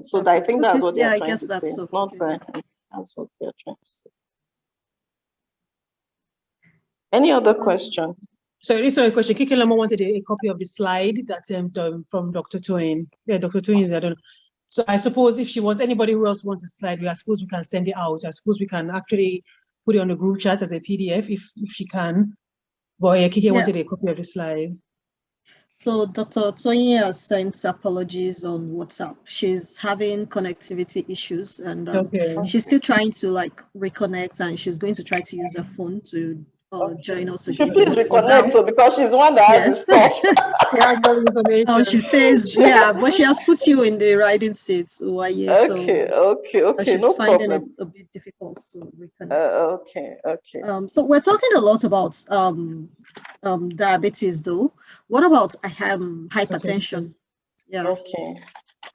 [SPEAKER 4] So I think that's what they're trying to say. It's not very, that's what they're trying to say. Any other question?
[SPEAKER 1] Sorry, a question. Kikelama wanted a copy of the slide that from Dr. Toyin. Yeah, Dr. Toyin, I don't know. So I suppose if she wants, anybody who else wants the slide, I suppose we can send it out. I suppose we can actually put it on the group chat as a PDF if she can. But yeah, Kike wanted a copy of the slide.
[SPEAKER 2] So Dr. Toyin has sent apologies on WhatsApp. She's having connectivity issues and she's still trying to like reconnect, and she's going to try to use her phone to join us again.
[SPEAKER 4] She please reconnect because she's the one that has the stuff.
[SPEAKER 2] She says, but she has put you in the riding seat, Uwaye.
[SPEAKER 4] Okay,
[SPEAKER 2] she's
[SPEAKER 4] no
[SPEAKER 2] finding
[SPEAKER 4] problem.
[SPEAKER 2] it a bit difficult to reconnect.
[SPEAKER 4] Okay.
[SPEAKER 2] So we're talking a lot about diabetes, though. What about hypertension? Yeah.
[SPEAKER 4] Okay.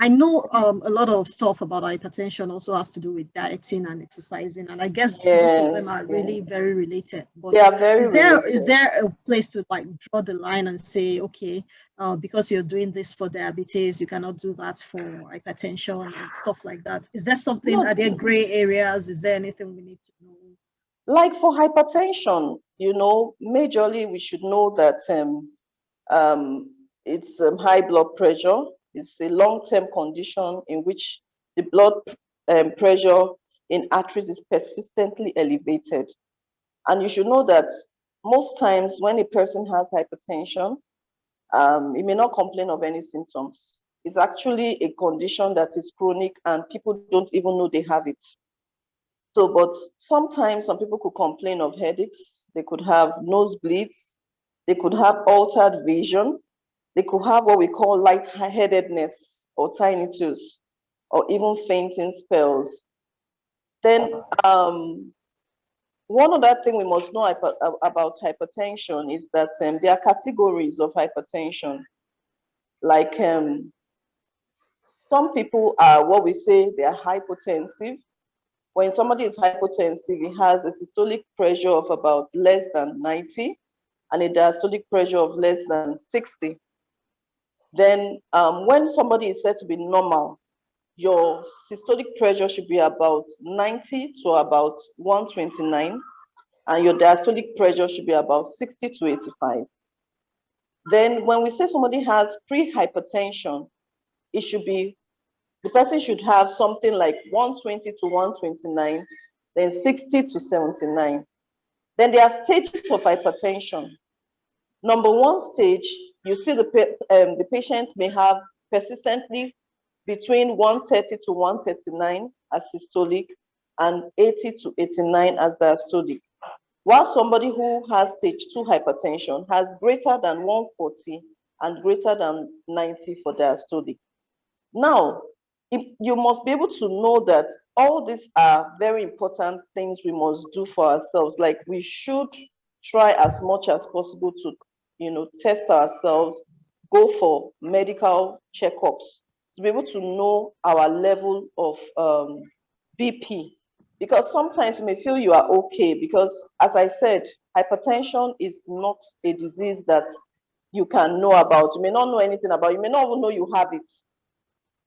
[SPEAKER 2] I know a lot of stuff about hypertension also has to do with dieting and exercising, and I guess both of them are really very related. But
[SPEAKER 4] they are very related.
[SPEAKER 2] Is there a place to like draw the line and say, okay, because you're doing this for diabetes, you cannot do that for hypertension and stuff like that? Is there something? Are there gray areas? Is there anything we need to know?
[SPEAKER 4] Like for hypertension, majorly we should know that it's high blood pressure. It's a long-term condition in which the blood pressure in arteries is persistently elevated. And you should know that most times when a person has hypertension, he may not complain of any symptoms. It's actually a condition that is chronic and people don't even know they have it. So, but sometimes some people could complain of headaches, they could have nosebleeds, they could have altered vision, they could have what we call lightheadedness or tinnitus, or even fainting spells. Then one other thing we must know about hypertension is that there are categories of hypertension. Like some people are what we say they are hypotensive. When somebody is hypotensive, he has a systolic pressure of about less than 90 and a diastolic pressure of less than 60. Then when somebody is said to be normal, your systolic pressure should be about 90 to about 129, and your diastolic pressure should be about 60 to 85. Then when we say somebody has pre-hypertension, the person should have something like 120 to 129, then 60 to 79. Then there are stages of hypertension. Number one stage, you see the patient may have persistently between 130 to 139 as systolic and 80 to 89 as diastolic. While somebody who has stage 2 hypertension has greater than 140 and greater than 90 for diastolic. Now, you must be able to know that all these are very important things we must do for ourselves. Like we should try as much as possible to, test ourselves, go for medical checkups to be able to know our level of BP. Because sometimes you may feel you are okay because, as I said, hypertension is not a disease that you can know about. You may not know anything about it. You may not even know you have it.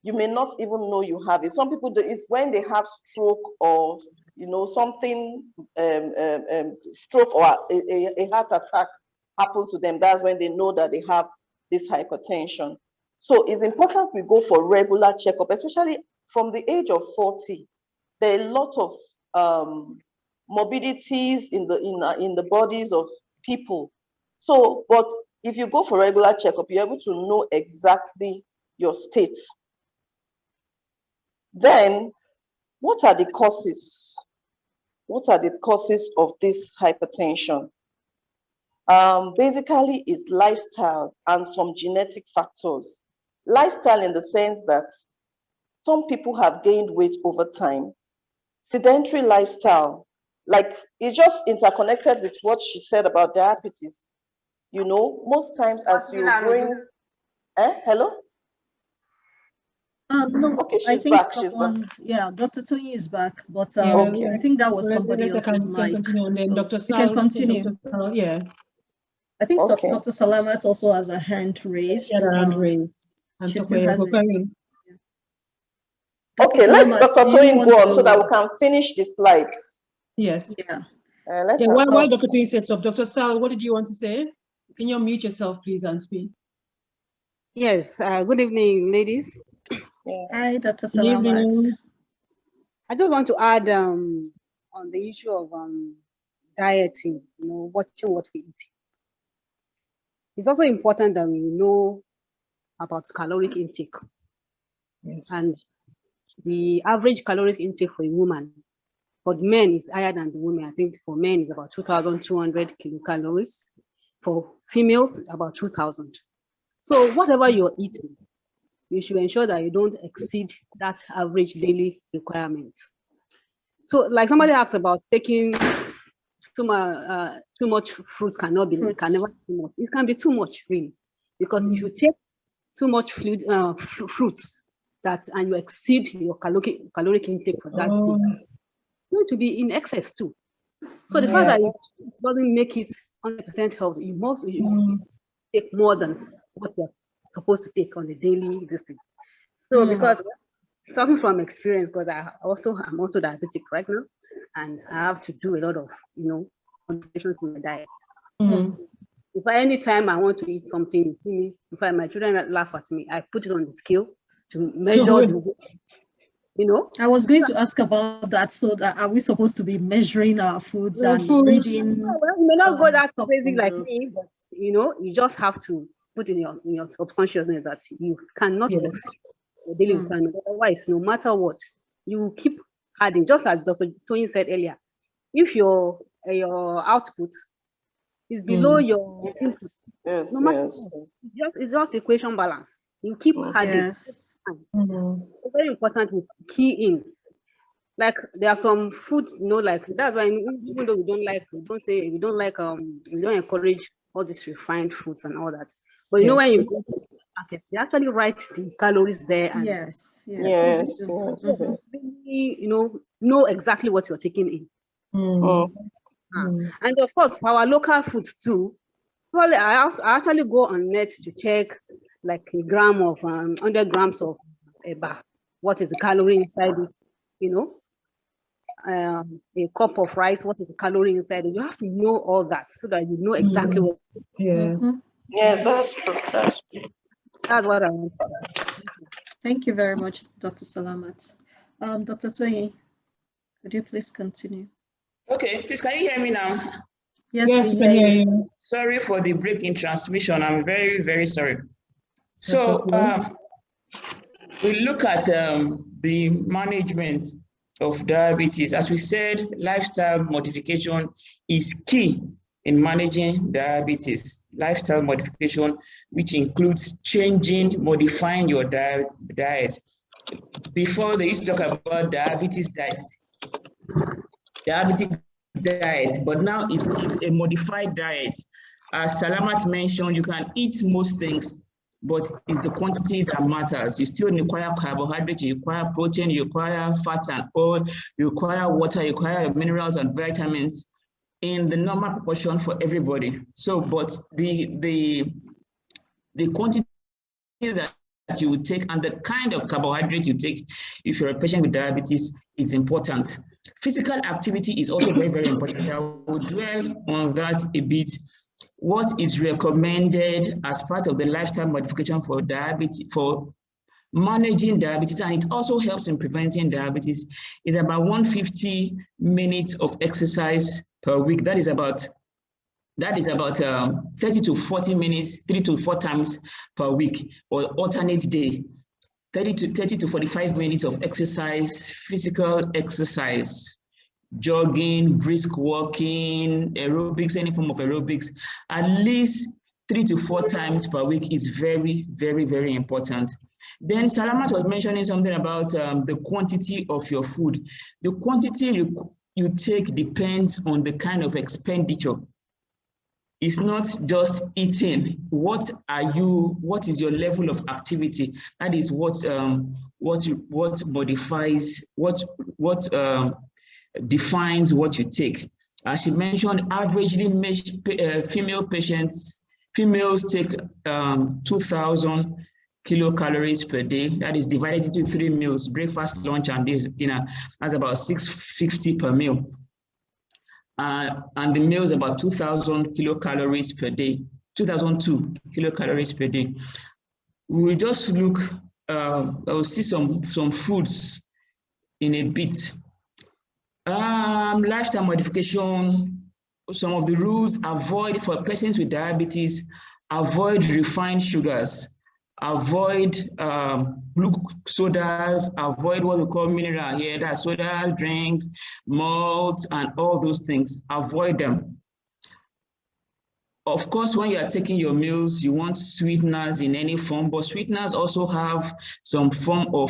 [SPEAKER 4] You may not even know you have it. Some people, it's when they have stroke or, something, stroke or a heart attack happens to them. That's when they know that they have this hypertension. So it's important we go for regular checkup, especially from the age of 40. There are a lot of morbidities in the bodies of people. So, but if you go for regular checkup, you're able to know exactly your state. Then, what are the causes? what are the causes of this hypertension? Basically, it's lifestyle and some genetic factors. Lifestyle in the sense that some people have gained weight over time. Sedentary lifestyle, like it's just interconnected with what she said about diabetes. You know, most times as you're growing, hello?
[SPEAKER 2] No,
[SPEAKER 4] okay,
[SPEAKER 2] I
[SPEAKER 4] she's
[SPEAKER 2] think
[SPEAKER 4] back. She's back.
[SPEAKER 2] Yeah, Dr. Toyin is back, but
[SPEAKER 4] okay.
[SPEAKER 2] I think that was somebody else's mic.
[SPEAKER 1] Continue, and then
[SPEAKER 2] so
[SPEAKER 1] Dr.
[SPEAKER 2] you can continue.
[SPEAKER 1] Dr. Sal, yeah.
[SPEAKER 2] I think
[SPEAKER 4] Okay.
[SPEAKER 2] Dr. Salamat also has a hand raised.
[SPEAKER 1] Yeah, her hand raised. And
[SPEAKER 2] she still has it.
[SPEAKER 4] Okay, let Dr. Toyin go on so that we can finish the slides.
[SPEAKER 1] Yes.
[SPEAKER 2] Yeah.
[SPEAKER 1] While Dr. Toyin sets up, Dr. Sal, what did you want to say? Can you unmute yourself, please, and speak?
[SPEAKER 7] Yes. Good evening, ladies.
[SPEAKER 2] Hi, Dr. Salamat.
[SPEAKER 7] I just want to add on the issue of dieting, watching what we eat. It's also important that we know about caloric intake.
[SPEAKER 1] Yes.
[SPEAKER 7] And the average caloric intake for a woman, for men is higher than the women. I think for men is about 2,200 kilocalories. For females, about 2,000. So whatever you're eating, you should ensure that you don't exceed that average daily requirement. So like somebody asked about taking too much fruits can never be too much. It can be too much really, because if you take too much fruits and you exceed your caloric intake for that day, it's going to be in excess too. So the fact that it doesn't make it 100% healthy, you must take more than what you're supposed to take on a daily thing. So because talking from experience, because I'm also diabetic right now, and I have to do a lot of modifications to my diet. If any time I want to eat something, you see me, my children laugh at me, I put it on the scale to measure the weight.
[SPEAKER 2] I was going to ask about that. So that are we supposed to be measuring our foods and reading?
[SPEAKER 7] Well, you may not go that crazy like me, but you just have to put in your subconsciousness that you cannot exceed your daily requirement. Otherwise, no matter what, you keep adding. Just as Dr. Toyin said earlier, if your output is below your input, no matter what, it's just equation balance. You keep adding. It's very important to key in. Like there are some foods, like that's why even though we don't encourage all these refined foods and all that. But when you go to the market, they actually write the calories there and really, know exactly what you're taking in. And of course, for our local foods too, probably I actually go on net to check like a gram of 100 grams of eba. What is the calorie inside it? A cup of rice, what is the calorie inside it? You have to know all that so that you know exactly what.
[SPEAKER 4] Yes, that's true.
[SPEAKER 7] That's what I want to say.
[SPEAKER 2] Thank you very much, Dr. Salamat. Dr. Toyin, could you please continue?
[SPEAKER 3] Okay, please, can you hear me now?
[SPEAKER 2] Yes, we can hear you.
[SPEAKER 3] Sorry for the break in transmission. I'm very, very sorry. So we look at the management of diabetes. As we said, lifestyle modification is key in managing diabetes. Lifestyle modification, which includes modifying your diet. Before they used to talk about diabetic diet, but now it's a modified diet. As Salamat mentioned, you can eat most things, but it's the quantity that matters. You still require carbohydrate, you require protein, you require fats and oil, you require water, you require minerals and vitamins in the normal proportion for everybody. So, but the quantity that you would take and the kind of carbohydrate you take if you're a patient with diabetes is important. Physical activity is also very, very important. I will dwell on that a bit. What is recommended as part of the lifestyle modification for diabetes, for managing diabetes, and it also helps in preventing diabetes, is about 150 minutes of exercise per week. That is about 30 to 40 minutes, 3 to 4 times per week, or alternate day. 30 to 45 minutes of exercise, physical exercise jogging, brisk walking, aerobics, any form of aerobics, at least 3 to 4 times per week is very, very, very important. Then Salamat was mentioning something about the quantity of your food. The quantity you take depends on the kind of expenditure. It's not just eating. What is your level of activity? That is what modifies, what defines what you take. As she mentioned, averagely females take 2,000 kilocalories per day. That is divided into 3 meals, breakfast, lunch, and dinner. That's about 650 per meal. And the meals about 2,000 kilocalories per day, 2,002 kilocalories per day. We'll just look, I'll see some foods in a bit. Lifestyle modification, some of the rules: avoid, for persons with diabetes, avoid refined sugars, avoid sodas, avoid what we call mineral here, that's sodas, drinks, malts, and all those things. Avoid them. Of course, when you are taking your meals, you want sweeteners in any form, but sweeteners also have some form of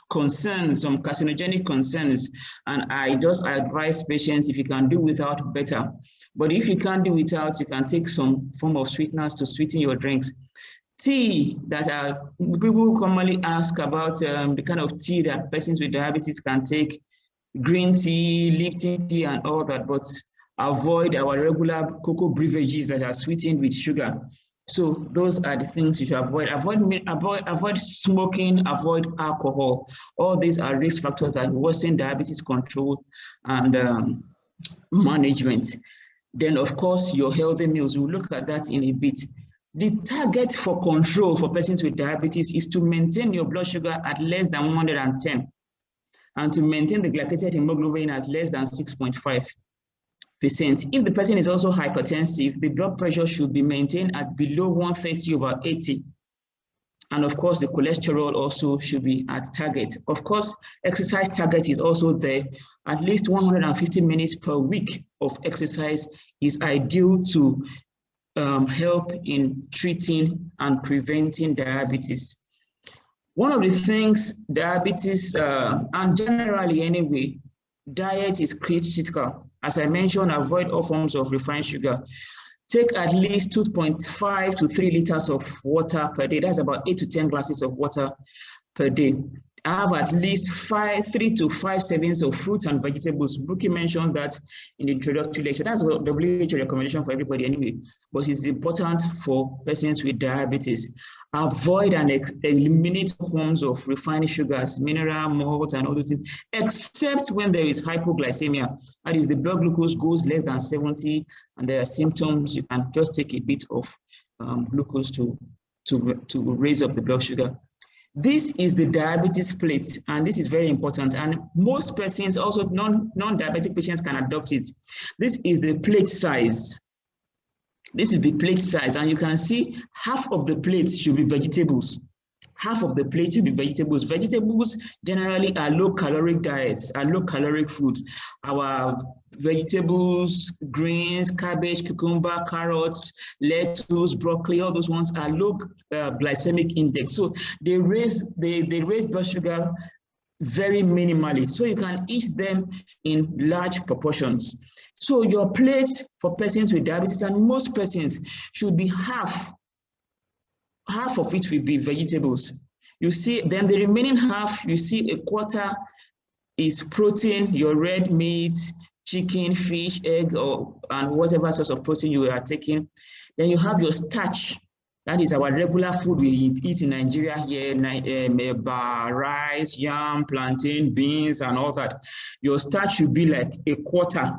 [SPEAKER 3] concerns, some carcinogenic concerns. And I just advise patients, if you can do without, better. But if you can't do without, you can take some form of sweeteners to sweeten your drinks. Tea, that people commonly ask about, the kind of tea that persons with diabetes can take, green tea, Lipton tea, and all that, but avoid our regular cocoa beverages that are sweetened with sugar. So those are the things you should avoid. Avoid smoking, avoid alcohol. All these are risk factors that worsen diabetes control and management. Then, of course, your healthy meals. We'll look at that in a bit. The target for control for persons with diabetes is to maintain your blood sugar at less than 110 and to maintain the glycated hemoglobin at less than 6.5%. If the person is also hypertensive, the blood pressure should be maintained at below 130/80. And of course, the cholesterol also should be at target. Of course, exercise target is also there. At least 150 minutes per week of exercise is ideal to help in treating and preventing diabetes. One of the things diabetes, and generally anyway, diet is critical. As I mentioned, avoid all forms of refined sugar. Take at least 2.5 to 3 liters of water per day. That's about 8 to 10 glasses of water per day. Have at least 3 to 5 servings of fruits and vegetables. Buki mentioned that in the introductory lecture. That's a WHO recommendation for everybody anyway, but it's important for persons with diabetes. Avoid and eliminate forms of refined sugars, mineral, malt, and all those things, except when there is hypoglycemia. That is, the blood glucose goes less than 70 and there are symptoms. You can just take a bit of glucose to raise up the blood sugar. This is the diabetes plate, and this is very important. And most persons, also non-diabetic patients, can adopt it. This is the plate size. This is the plate size, and you can see half of the plate should be vegetables. Half of the plate should be vegetables. Vegetables generally are low-caloric diets, are low-caloric foods. Our vegetables, greens, cabbage, cucumber, carrots, lettuce, broccoli, all those ones are low glycemic index. So they raise blood sugar very minimally. So you can eat them in large proportions. So your plate for persons with diabetes, and most persons, should be half of it will be vegetables. You see, then the remaining half, you see a quarter is protein, your red meat, chicken, fish, egg, and whatever source of protein you are taking. Then you have your starch. That is our regular food we eat in Nigeria here, rice, yam, plantain, beans, and all that. Your starch should be like a quarter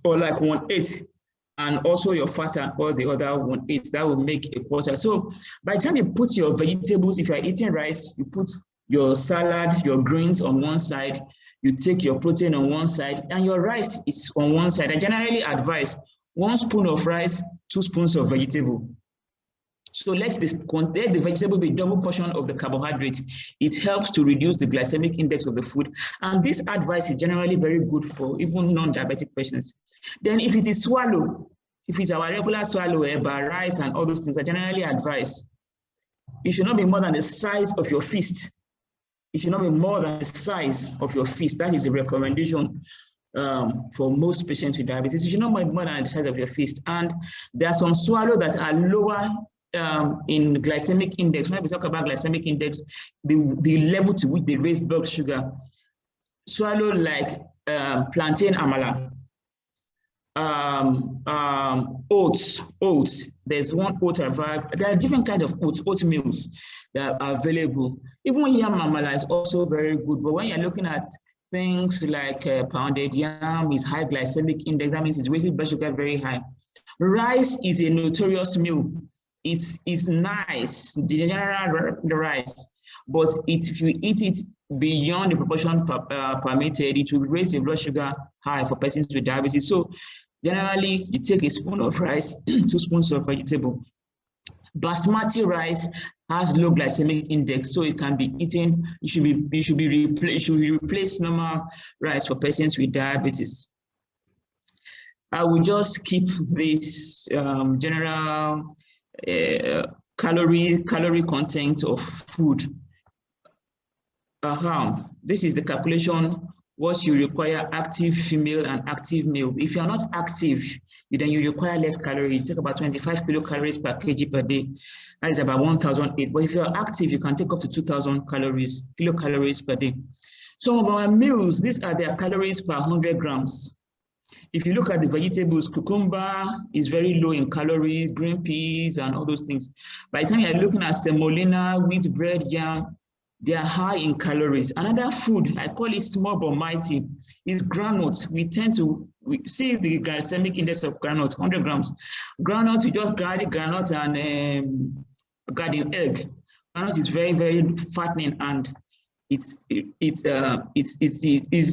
[SPEAKER 3] or like 1/8. And also your fat and all the other 1/8, that will make a quarter. So by the time you put your vegetables, if you're eating rice, you put your salad, your greens on one side, you take your protein on one side, and your rice is on one side. I generally advise 1 spoon of rice, 2 spoons of vegetable. So let the vegetable be double portion of the carbohydrate. It helps to reduce the glycemic index of the food. And this advice is generally very good for even non-diabetic patients. Then if it is swallow, if it's our regular swallow, rice and all those things are generally advised. It should not be more than the size of your fist. It should not be more than the size of your fist. That is the recommendation for most patients with diabetes. It should not be more than the size of your fist. And there are some swallow that are lower in glycemic index. When we talk about glycemic index, the level to which they raise blood sugar. Swallow like plantain amala, oats. There's one oat available. There are different kinds of oat meals that are available. Even yam amala is also very good. But when you're looking at things like pounded yam is high glycemic index, that means it's raising blood sugar very high. Rice is a notorious meal. It's nice, the general rice, but if you eat it beyond the proportion permitted, it will raise the blood sugar high for persons with diabetes. So generally, you take a spoon of rice, 2 spoons of vegetable. Basmati rice has low glycemic index, so it can be eaten. It should replace normal rice for persons with diabetes. I will just keep this general calorie content of food. This is the calculation, what you require active female and active male. If you're not active, then you require less calories. You take about 25 kilocalories per kg per day. That is about 1,008. But if you're active, you can take up to 2,000 kilocalories per day. Some of our meals, these are their calories per 100 grams. If you look at the vegetables, cucumber is very low in calories, green peas and all those things. By the time you're looking at semolina, wheat bread, yam, they are high in calories. Another food, I call it small but mighty, is granules. We see the glycemic index of granules, 100 grams. Granules, we just grind granules and garden egg. Granules is very, very fattening, and it's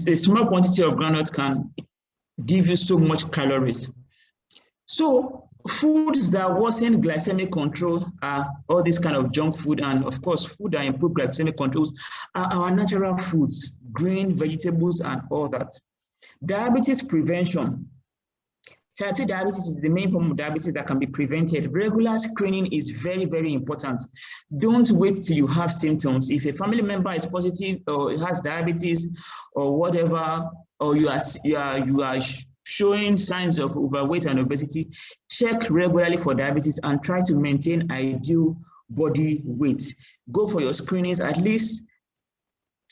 [SPEAKER 3] a small quantity of granules can give you so much calories. So foods that worsen glycemic control are all this kind of junk food, and of course food that improve glycemic controls are our natural foods, green, vegetables and all that. Diabetes prevention. Type 2 diabetes is the main form of diabetes that can be prevented. Regular screening is very, very important. Don't wait till you have symptoms. If a family member is positive or has diabetes or whatever, or you are showing signs of overweight and obesity, check regularly for diabetes and try to maintain ideal body weight. Go for your screenings at least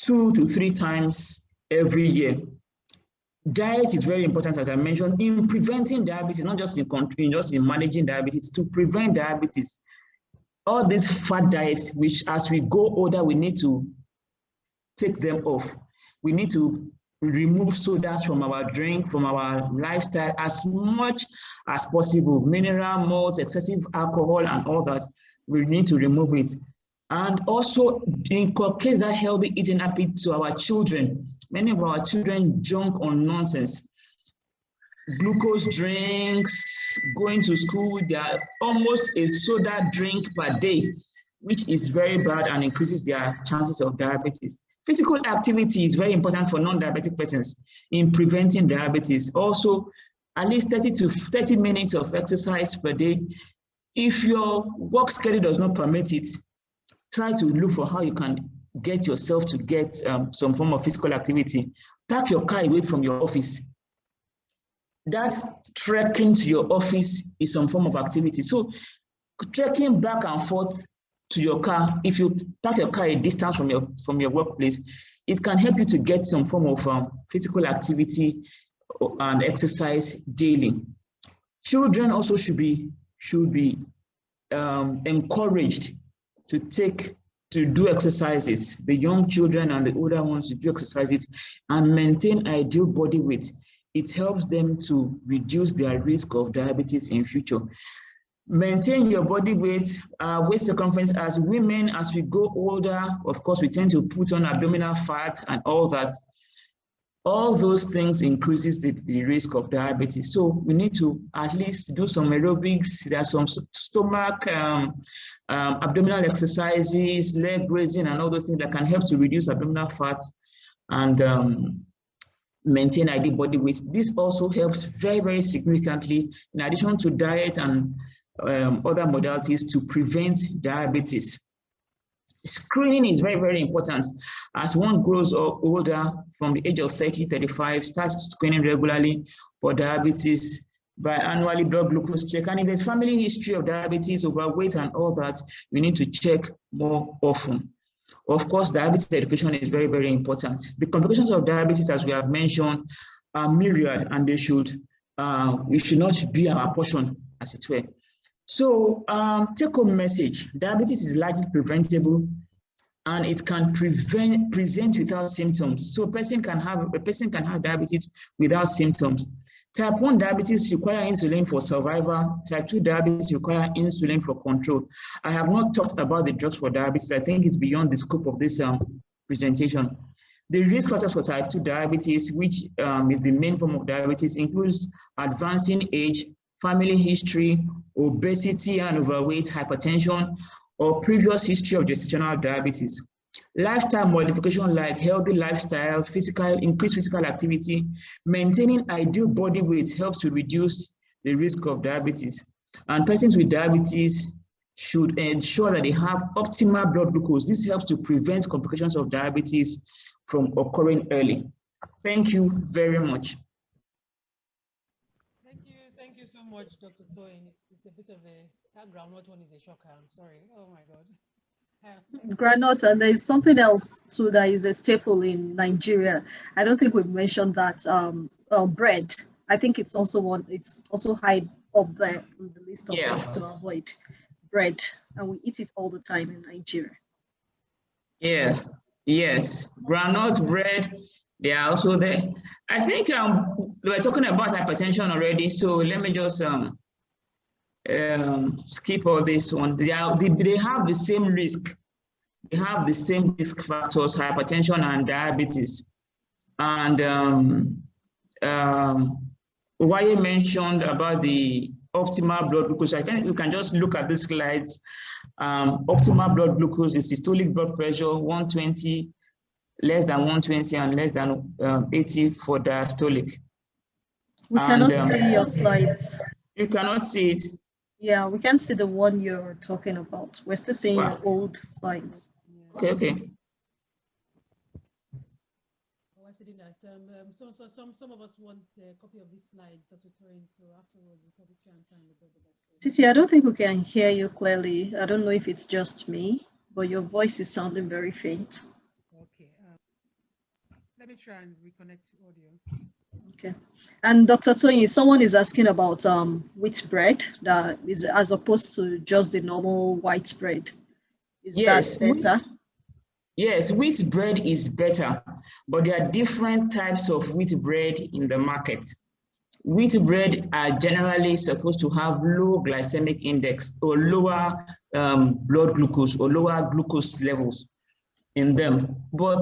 [SPEAKER 3] 2 to 3 times every year. Diet is very important, as I mentioned, in preventing diabetes, not just in managing diabetes, to prevent diabetes. All these fat diets, which as we go older, we need to take them off. We need to remove sodas from our drink, from our lifestyle as much as possible. Mineral, malts, excessive alcohol and all that, we need to remove it. And also inculcate that healthy eating habit to our children. Many of our children junk on nonsense. Glucose drinks, going to school, they are almost a soda drink per day, which is very bad and increases their chances of diabetes. Physical activity is very important for non-diabetic persons in preventing diabetes. Also, at least 30 to 30 minutes of exercise per day. If your work schedule does not permit it, try to look for how you can get yourself to get some form of physical activity. Park your car away from your office. That's trekking to your office is some form of activity. So trekking back and forth to your car, if you park your car a distance from your workplace, it can help you to get some form of physical activity and exercise daily. Children also should be encouraged to do exercises. The young children and the older ones to do exercises and maintain ideal body weight. It helps them to reduce their risk of diabetes in future. Maintain your body weight, waist circumference. As women, as we go older, of course, we tend to put on abdominal fat and all that. All those things increases the risk of diabetes. So we need to at least do some aerobics. There are some stomach, abdominal exercises, leg raising, and all those things that can help to reduce abdominal fat and maintain ideal body weight. This also helps very, very significantly, in addition to diet and other modalities, to prevent diabetes. Screening is very, very important. As one grows older, from the age of 30, 35, start screening regularly for diabetes by annually blood glucose check. And if there's family history of diabetes, overweight, and all that, we need to check more often. Of course, diabetes education is very, very important. The complications of diabetes, as we have mentioned, are myriad, and they should, we should not be our portion, as it were. So, take-home message: diabetes is largely preventable, and it can present without symptoms. So, a person can have diabetes without symptoms. Type 1 diabetes require insulin for survival. Type 2 diabetes require insulin for control. I have not talked about the drugs for diabetes. I think it's beyond the scope of this presentation. The risk factors for type 2 diabetes, which is the main form of diabetes, includes advancing age, family history, obesity and overweight, hypertension, or previous history of gestational diabetes. Lifestyle modification like healthy lifestyle, increased physical activity, maintaining ideal body weight helps to reduce the risk of diabetes. And persons with diabetes should ensure that they have optimal blood glucose. This helps to prevent complications of diabetes from occurring early. Thank you very much.
[SPEAKER 1] Thank you so much, Dr. Toyin. It's a bit of that groundnut one is a shocker. I'm sorry. Oh my God.
[SPEAKER 2] Groundnut, and there is something else too that is a staple in Nigeria. I don't think we've mentioned that. Bread. I think it's also one. It's also high up there on the list of things to avoid. Bread, and we eat it all the time in Nigeria.
[SPEAKER 3] Yeah. Yes. Groundnut, bread. They are also there. I think we were talking about hypertension already, so let me just skip all this one. They have the same risk. They have the same risk factors: hypertension and diabetes. And Uwaye mentioned about the optimal blood glucose. I think you can just look at the slides. Optimal blood glucose is systolic blood pressure 120, less than 120, and less than 80 for diastolic.
[SPEAKER 2] We cannot see your slides.
[SPEAKER 3] You cannot see it.
[SPEAKER 2] Yeah, we can see the one you're talking about. We're still seeing your old slides.
[SPEAKER 3] Okay.
[SPEAKER 1] Some of us want a copy of these slides, Dr. Toyin, so afterwards we'll probably try and find the best.
[SPEAKER 2] Titi, I don't think we can hear you clearly. I don't know if it's just me, but your voice is sounding very faint.
[SPEAKER 1] Okay. Let me try and reconnect audio.
[SPEAKER 2] Okay. And Dr. Toyin, someone is asking about wheat bread that is as opposed to just the normal white bread. Is that better?
[SPEAKER 3] Yes, wheat bread is better, but there are different types of wheat bread in the market. Wheat bread are generally supposed to have low glycemic index or lower blood glucose or lower glucose levels in them, but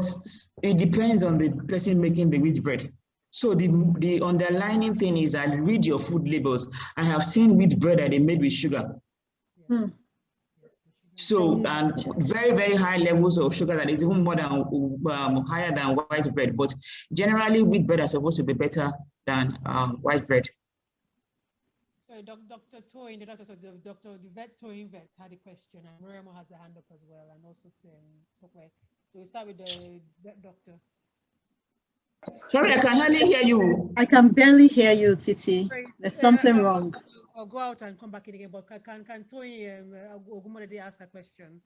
[SPEAKER 3] it depends on the person making the wheat bread. So the underlying thing is, I read your food labels. I have seen wheat bread that they made with sugar.
[SPEAKER 2] Yes.
[SPEAKER 3] So, and very, very high levels of sugar that is even more than higher than white bread. But generally, wheat bread are supposed to be better than white bread.
[SPEAKER 1] Sorry, Dr. Toyin, Dr. Toyin Vet had a question, and Miriam has a hand up as well, and also Uwaye. So we start with the vet doctor.
[SPEAKER 3] Sorry, I can hardly hear you.
[SPEAKER 2] I can barely hear you, Titi. There's something wrong.
[SPEAKER 1] I'll go out and come back in again, but can Toyin Ogumodede ask a question?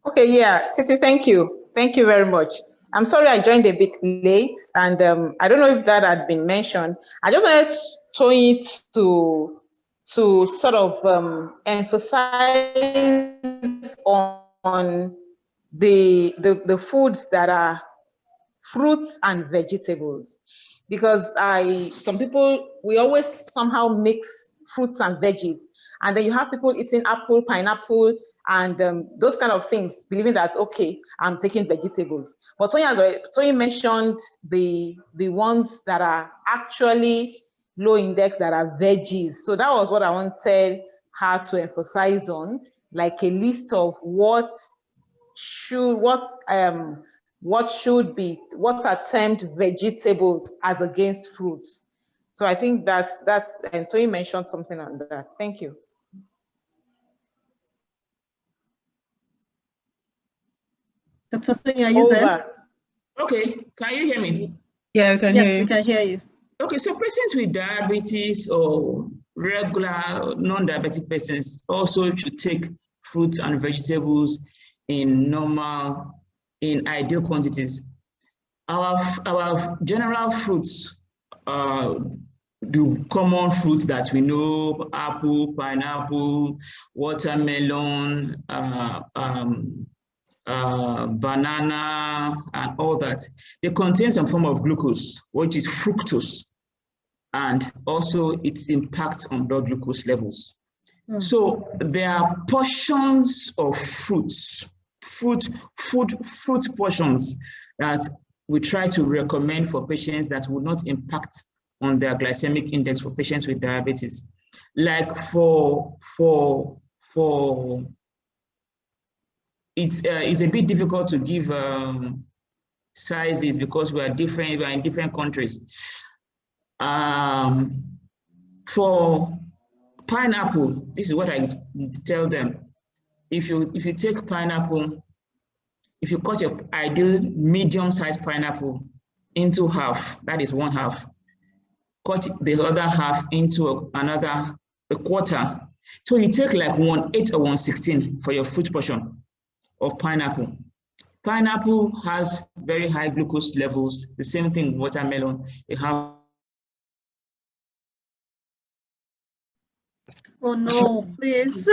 [SPEAKER 8] Okay, yeah, Titi, thank you. Thank you very much. I'm sorry I joined a bit late, and I don't know if that had been mentioned. I just wanted Toyin to sort of emphasize on the foods that are fruits and vegetables, because some people, we always somehow mix fruits and veggies, and then you have people eating apple, pineapple, and those kind of things, believing that, okay, I'm taking vegetables. But Toyin mentioned the ones that are actually low index, that are veggies. So that was what I wanted her to emphasize on, like a list of what are termed vegetables as against fruits. So I think that's and Toyin mentioned something on that. Thank you.
[SPEAKER 2] Dr. Toyin, are you there?
[SPEAKER 3] Okay, can you hear me?
[SPEAKER 1] Yeah, we can
[SPEAKER 2] Yes,
[SPEAKER 1] hear you.
[SPEAKER 2] we can hear you.
[SPEAKER 3] Okay, so persons with diabetes or regular non-diabetic persons also should take fruits and vegetables in ideal quantities. Our general fruits, the common fruits that we know, apple, pineapple, watermelon, banana, and all that, they contain some form of glucose, which is fructose, and also its impact on blood glucose levels. So there are portions of fruits, fruit portions that we try to recommend for patients that will not impact on their glycemic index for patients with diabetes. Like it's a bit difficult to give sizes because we're in different countries. For pineapple, this is what I tell them. If you take pineapple, if you cut your ideal medium-sized pineapple into half, that is one half, cut the other half into a quarter. So you take like 1/8 or 1/16 for your fruit portion of pineapple. Pineapple has very high glucose levels. The same thing with watermelon. They have.
[SPEAKER 2] Oh no, please.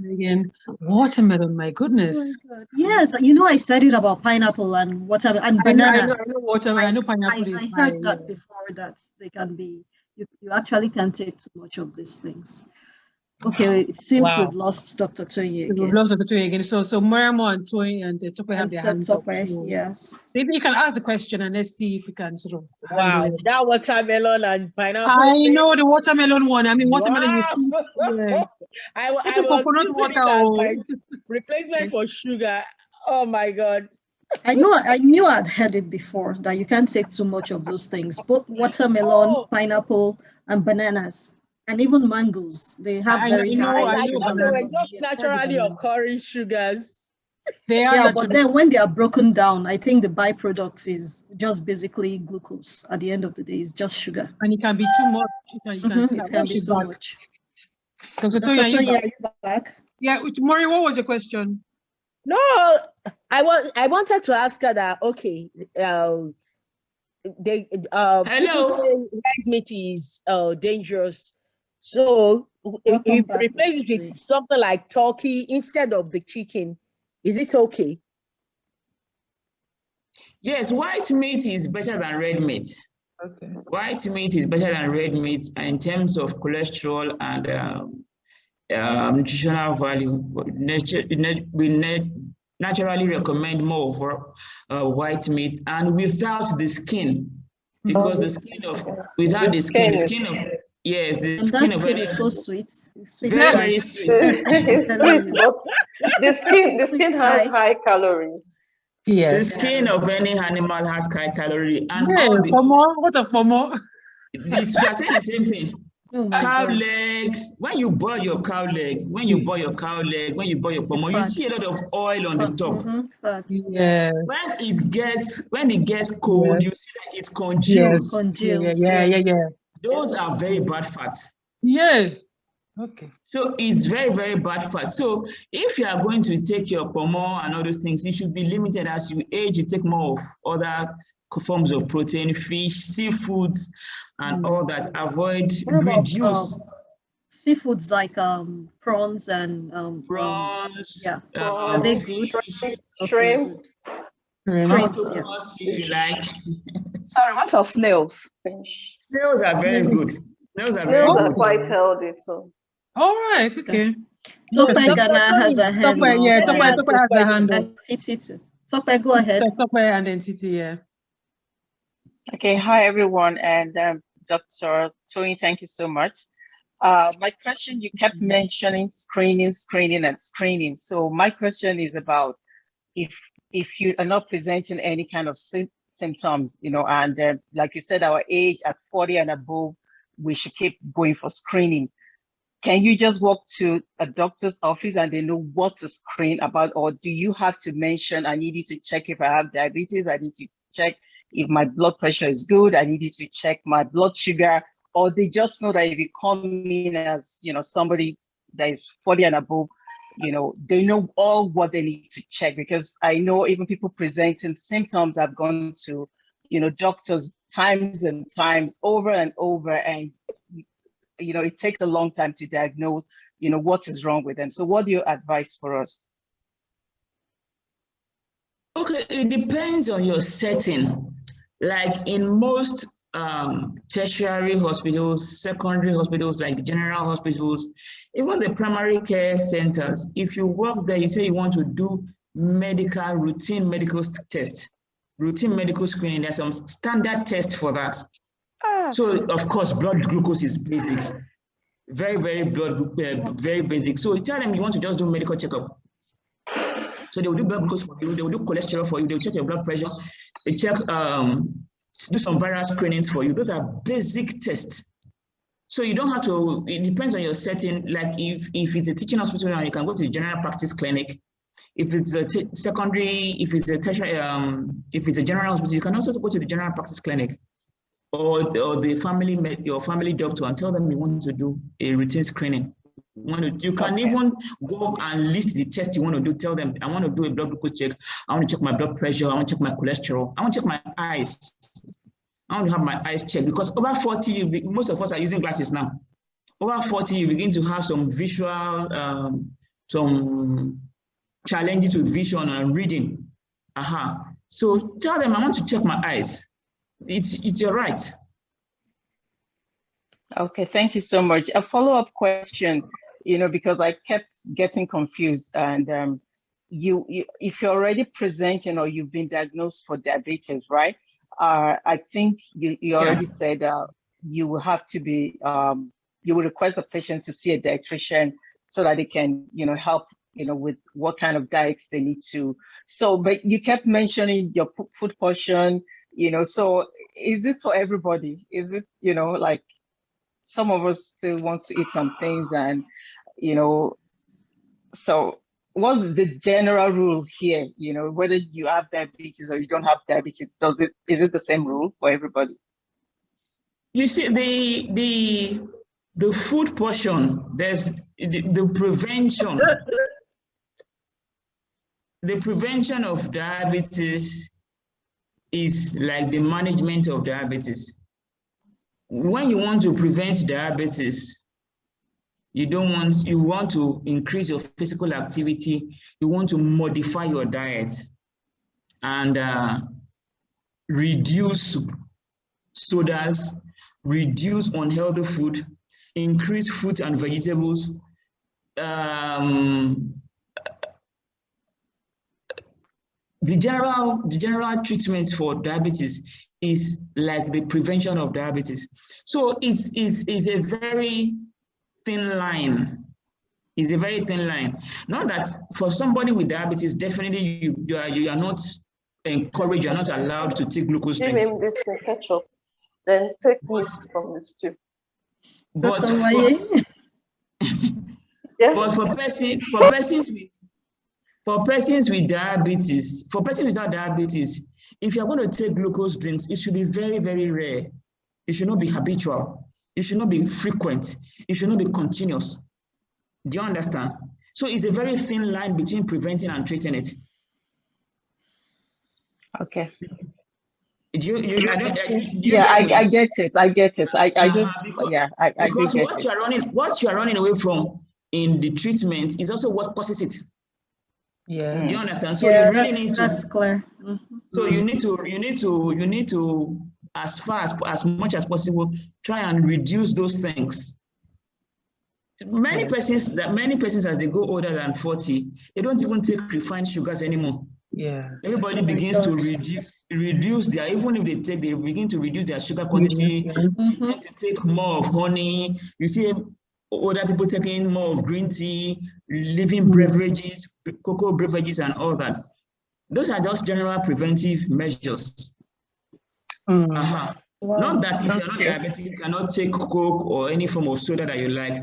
[SPEAKER 1] Again, watermelon, my goodness.
[SPEAKER 2] Oh my yes, you know, I said it about pineapple and watermelon and banana.
[SPEAKER 1] I know watermelon. I know pineapple is
[SPEAKER 2] I heard that before, that they can be, you actually can't take too much of these things. Okay, it seems we've lost Dr. Toyin again.
[SPEAKER 1] We've lost Dr. Toyin again. So Mariamo and Toyin and Tope have their hands up.
[SPEAKER 2] Yes.
[SPEAKER 1] Maybe you can ask the question and let's see if we can sort of.
[SPEAKER 6] Wow, that watermelon and pineapple.
[SPEAKER 1] I know the watermelon one. I mean, watermelon.
[SPEAKER 6] Wow. I was
[SPEAKER 1] coconut water.
[SPEAKER 6] Replacement for sugar. Oh my God.
[SPEAKER 2] I knew I'd heard it before, that you can't take too much of those things. Both watermelon, pineapple, and bananas. And even mangoes, they have very high sugar levels.
[SPEAKER 6] They were just naturally occurring sugars.
[SPEAKER 1] They are
[SPEAKER 2] but then when they are broken down, I think the byproduct is just basically glucose. At the end of the day, it's just sugar.
[SPEAKER 1] And it can be too much.
[SPEAKER 2] It can be so much.
[SPEAKER 1] Dr. Toyin,
[SPEAKER 2] are you back?
[SPEAKER 1] Yeah, Maury, what was the question?
[SPEAKER 6] No, I wanted to ask her that, okay, hello. People say red meat is dangerous. So if you replace it with something like turkey instead of the chicken, is it okay?
[SPEAKER 3] Yes, white meat is better than red meat. Okay. White meat is better than red meat in terms of cholesterol and nutritional value. We naturally recommend more of white meat and without the skin, because the skin of the skin of
[SPEAKER 2] is so sweet. It's sweet.
[SPEAKER 3] Very, very sweet.
[SPEAKER 4] It's sweet, but the skin has high calorie.
[SPEAKER 3] Yes. The skin of any animal has high calorie. And
[SPEAKER 1] what a pomo?
[SPEAKER 3] We are saying the same thing. Cow leg, when you boil your cow leg, when you boil your pomo, you see a lot of oil on the top.
[SPEAKER 1] Yes.
[SPEAKER 3] When it gets cold, you see that it congeals.
[SPEAKER 1] Yeah.
[SPEAKER 3] Those are very bad fats.
[SPEAKER 1] Yeah. Okay.
[SPEAKER 3] So it's very, very bad fat. So if you are going to take your pomo and all those things, you should be limited. As you age, you take more of other forms of protein, fish, seafoods, and all that. Avoid, reduce.
[SPEAKER 2] Seafoods like prawns and
[SPEAKER 3] prawns.
[SPEAKER 2] Are they good?
[SPEAKER 4] Shrimps.
[SPEAKER 2] Shrimps,
[SPEAKER 3] if you like.
[SPEAKER 4] Sorry, what of snails?
[SPEAKER 3] Snails are very good. Snails are
[SPEAKER 4] quite healthy. So.
[SPEAKER 1] All right. Okay.
[SPEAKER 2] Tope Ghana has a hand
[SPEAKER 1] Tope,
[SPEAKER 2] up.
[SPEAKER 1] yeah, Tope has a hand up.
[SPEAKER 2] Titi too. Tope, go ahead.
[SPEAKER 1] Tope and then Titi, yeah.
[SPEAKER 9] Okay, hi everyone, and Dr. Toyin, thank you so much. My question, you kept mentioning screening. So my question is about if you are not presenting any kind of symptoms, and like you said, our age at 40 and above, we should keep going for screening. Can you just walk to a doctor's office and they know what to screen about, or do you have to mention, I need you to check if I have diabetes, I need to check if my blood pressure is good, I need you to check my blood sugar, or they just know that if you come in as, somebody that is 40 and above, they know all what they need to check? Because I know even people presenting symptoms have gone to, doctors times and times over and over, and it takes a long time to diagnose, what is wrong with them. So what do you advise for us?
[SPEAKER 3] Okay, it depends on your setting. Like in most tertiary hospitals, secondary hospitals, like general hospitals, even the primary care centers, if you work there, you say you want to do routine medical test, routine medical screening, there's some standard test for that. So of course, blood glucose is basic, very, very very basic. So you tell them you want to just do medical checkup. So they will do blood glucose for you, they will do cholesterol for you, they will check your blood pressure, they check, do some viral screenings for you. Those are basic tests. So you don't have to, it depends on your setting. Like if it's a teaching hospital now, you can go to the general practice clinic. If it's a secondary, if it's a tertiary, if it's a general hospital, you can also go to the general practice clinic or your family doctor and tell them you want to do a routine screening. You can even go and list the test you want to do. Tell them, I want to do a blood glucose check. I want to check my blood pressure. I want to check my cholesterol. I want to check my eyes. I want to have my eyes checked, because over 40, most of us are using glasses now. Over 40, you begin to have some visual, some challenges with vision and reading. So tell them, I want to check my eyes. It's your right.
[SPEAKER 9] Okay, thank you so much. A follow-up question, because I kept getting confused. And if you're already presenting or you've been diagnosed for diabetes, right? I think you already said you will have to be, you will request the patient to see a dietitian so that they can, help, with what kind of diets they need to. So, but you kept mentioning your food portion, so is it for everybody? Is it, like some of us still want to eat some things and, so what's the general rule here? Whether you have diabetes or you don't have diabetes, is it the same rule for everybody?
[SPEAKER 3] You see, the food portion, there's the prevention. The prevention of diabetes is like the management of diabetes. When you want to prevent diabetes, you want to increase your physical activity, you want to modify your diet and reduce sodas, reduce unhealthy food, increase fruit and vegetables. The general treatment for diabetes is like the prevention of diabetes. So it's a very thin line. It's a very thin line. Not that for somebody with diabetes, definitely you are not encouraged, you're not allowed to take glucose drinks.
[SPEAKER 4] Give him this ketchup, then take this from this too.
[SPEAKER 3] But
[SPEAKER 4] Yes.
[SPEAKER 3] for persons with diabetes, for persons without diabetes, if you're going to take glucose drinks, it should be very, very rare. It should not be habitual. It should not be frequent. It should not be continuous. Do you understand? So it's a very thin line between preventing and treating it.
[SPEAKER 9] Okay.
[SPEAKER 3] I get
[SPEAKER 9] it. I get it. I just,
[SPEAKER 3] because what you're running away from in the treatment is also what causes it.
[SPEAKER 1] Yeah.
[SPEAKER 3] Do you understand? So you really need to.
[SPEAKER 2] That's clear. Mm-hmm.
[SPEAKER 3] So you need to, as much as possible, try and reduce those things. Many persons as they go older than 40, they don't even take refined sugars anymore.
[SPEAKER 1] Yeah.
[SPEAKER 3] Everybody begins to reduce their, even if they take, they begin to reduce their sugar quantity. They tend to take more of honey. You see older people taking more of green tea, living beverages, cocoa beverages, and all that. Those are just general preventive measures. Not that if you're not diabetic, you cannot take Coke or any form of soda that you like,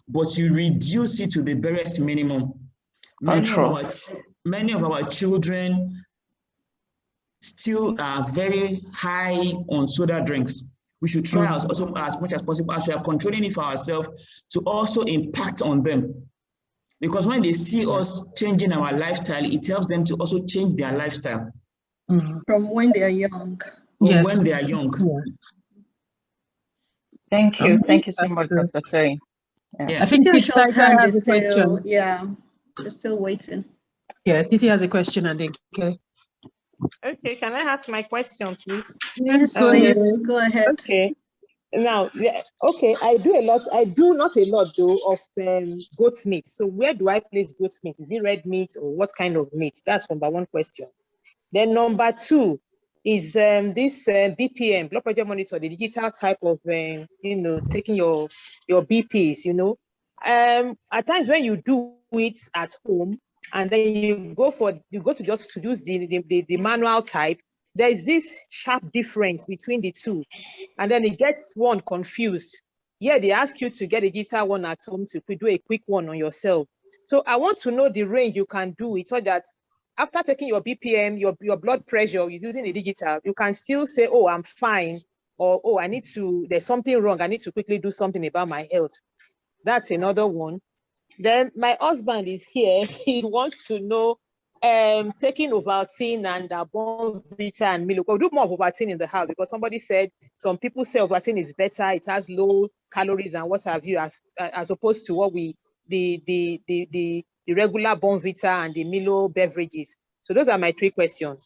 [SPEAKER 3] but you reduce it to the barest minimum. Many of our children still are very high on soda drinks. We should try also as much as possible, as we are controlling it for ourselves, to also impact on them. Because when they see us changing our lifestyle, it helps them to also change their lifestyle.
[SPEAKER 2] From when they are young.
[SPEAKER 3] Yes. When they are young.
[SPEAKER 9] Thank you. Thank you so much, Dr. Toyin.
[SPEAKER 1] I think
[SPEAKER 2] Titi's hand is
[SPEAKER 1] still,
[SPEAKER 2] we're still waiting.
[SPEAKER 1] Yeah, Titi has a question, I think.
[SPEAKER 5] Okay, can I ask my question, please?
[SPEAKER 1] Yes,
[SPEAKER 2] go ahead.
[SPEAKER 5] Okay. Now, okay, I do not a lot though of goat's meat. So where do I place goat's meat? Is it red meat or what kind of meat? That's number one question. Then number two is this BPM, blood pressure monitor, the digital type of, taking your BPs, at times when you do it at home and then you go to just use the manual type, there is this sharp difference between the two, and then it gets one confused. Yeah, they ask you to get a digital one at home to do a quick one on yourself. So I want to know the range you can do it so that after taking your BPM, your blood pressure, you're using a digital, you can still say, oh, I'm fine, or oh, there's something wrong, I need to quickly do something about my health. That's another one. Then my husband is here. He wants to know taking Ovaltine and Bonvita and Milo. We'll do more of Ovaltine in the house because somebody said some people say Ovaltine is better. It has low calories and what have you, as opposed to what the regular Bonvita and the Milo beverages. So those are my three questions.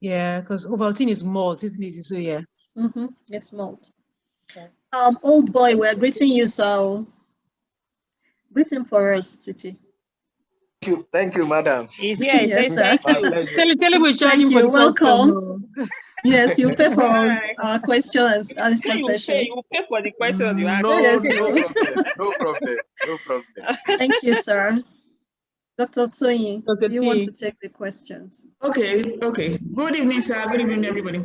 [SPEAKER 1] Yeah, because Ovaltine is malt, isn't it? So yeah.
[SPEAKER 2] It's malt. Okay. Old boy, we're greeting you, so greet him for us, Titi.
[SPEAKER 10] Thank you, madam.
[SPEAKER 5] He's here. He says thank you.
[SPEAKER 1] Tell him we're charging for the
[SPEAKER 2] welcome. Yes, you pay for our questions.
[SPEAKER 5] You pay for the questions you ask.
[SPEAKER 10] No problem.
[SPEAKER 2] Thank you, sir. Dr. Toyin, do you want to take the questions?
[SPEAKER 3] Okay. Good evening, sir. Good evening, everybody.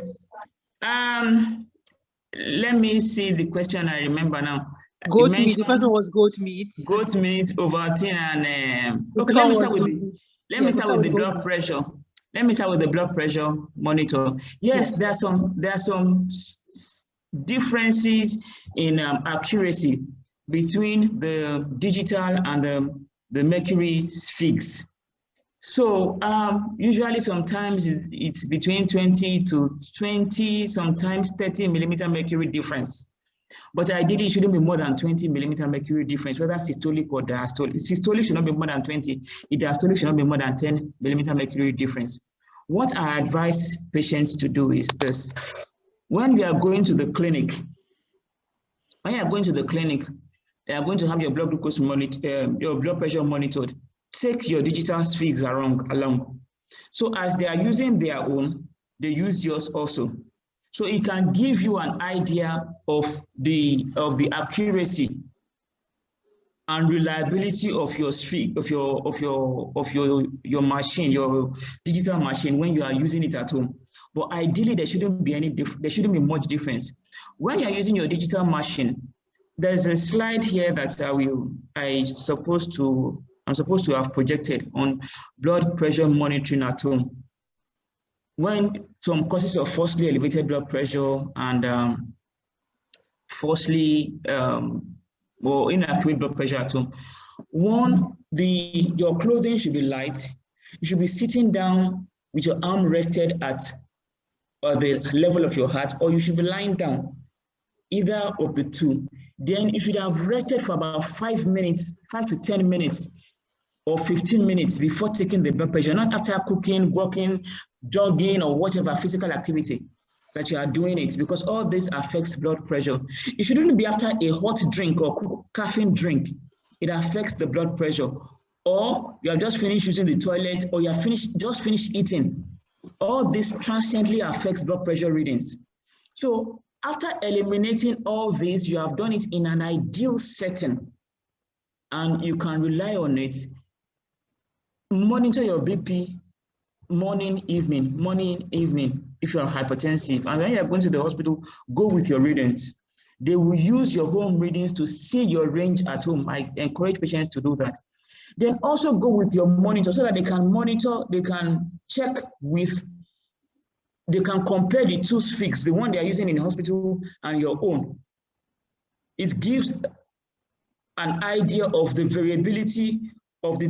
[SPEAKER 3] Let me see the question I remember now.
[SPEAKER 1] Goat meat. The first one was goat meat.
[SPEAKER 3] Goat meat, Ovaltine, and okay. Let me start with the blood pressure. Let me start with the blood pressure monitor. Yes, there are some differences in accuracy between the digital and the mercury figs. So usually sometimes it's between 20 to 20, sometimes 30 millimeter mercury difference. But ideally, it shouldn't be more than 20 millimeter mercury difference, whether systolic or diastolic. Systolic should not be more than 20. The diastolic should not be more than 10 millimeter mercury difference. What I advise patients to do is this. When you are going to the clinic, they are going to have your blood glucose monitored, your blood pressure monitored. Take your digital figs along. So as they are using their own, they use yours also. So it can give you an idea of the accuracy and reliability of your machine, your digital machine when you are using it at home. But ideally, there shouldn't be much difference. When you are using your digital machine, there's a slide here that I'm supposed to have projected on blood pressure monitoring at home. When some causes of falsely elevated blood pressure and falsely or inaccurate blood pressure at home, one, your clothing should be light. You should be sitting down with your arm rested at the level of your heart, or you should be lying down, either of the two. Then you should have rested for about 5 minutes, 5 to 10 minutes, or 15 minutes before taking the blood pressure, not after cooking, walking, jogging, or whatever physical activity that you are doing it, because all this affects blood pressure. It shouldn't be after a hot drink or caffeine drink. it affects the blood pressure. Or you have just finished using the toilet, or you have just finished eating. All this transiently affects blood pressure readings. So after eliminating all this, you have done it in an ideal setting, and you can rely on it. Monitor your BP morning, evening, if you are hypertensive. And when you are going to the hospital, go with your readings. They will use your home readings to see your range at home. I encourage patients to do that. Then also go with your monitor so that they can monitor, they can check with, they can compare the two fix, the one they are using in the hospital and your own. It gives an idea of the variability of the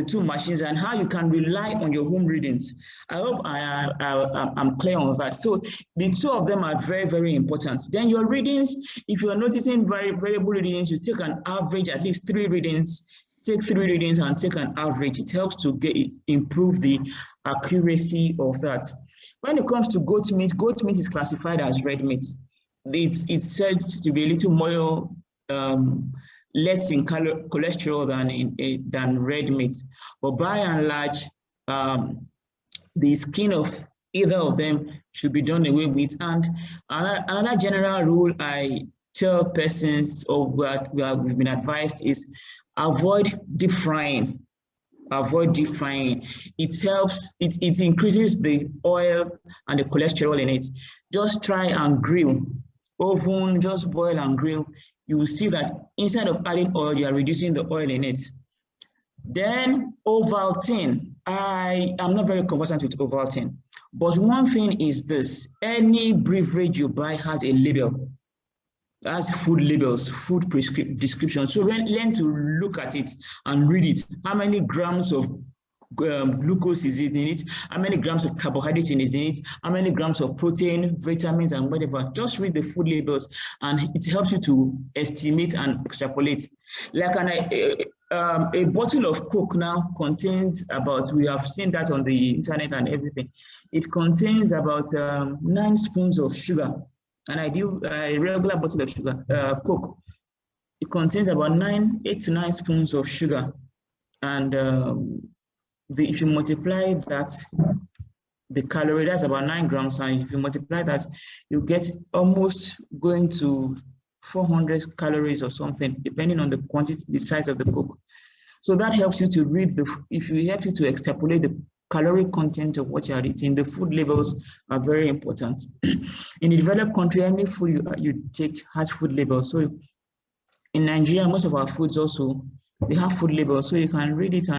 [SPEAKER 3] two machines and how you can rely on your home readings. I hope I'm clear on that. So the two of them are very, very important. Then your readings, if you are noticing variable readings, you take an average, at least 3 readings, take 3 readings and take an average. It helps to improve the accuracy of that. When it comes to goat meat is classified as red meat. It's said to be a little more less in cholesterol than red meat, but by and large, the skin of either of them should be done away with. And another general rule I tell persons, or what we've been advised, is avoid deep frying. Avoid deep frying. It helps. It increases the oil and the cholesterol in it. Just try and grill. Oven, just boil and grill. You will see that instead of adding oil, you are reducing the oil in it. Then Ovaltine. I am not very conversant with Ovaltine, but one thing is this: any beverage you buy has a label. That's food labels, food description. So learn to look at it and read it. How many grams of glucose is in it? How many grams of carbohydrate is in it? How many grams of protein, vitamins, and whatever? Just read the food labels, and it helps you to estimate and extrapolate. Like a bottle of Coke now contains about, we have seen that on the internet and everything, it contains about 9 spoons of sugar. And I do a regular bottle of sugar, Coke. It contains about 8 to 9 spoons of sugar. And if you multiply that, the calorie, that's about 9 grams. And if you multiply that, you get almost going to 400 calories or something, depending on the quantity, the size of the Coke. So that helps you to read if you help you to extrapolate the caloric content of what you are eating. The food labels are very important. In a developed country, any food you take has food labels. So in Nigeria, most of our foods also, they have food labels, so you can read it and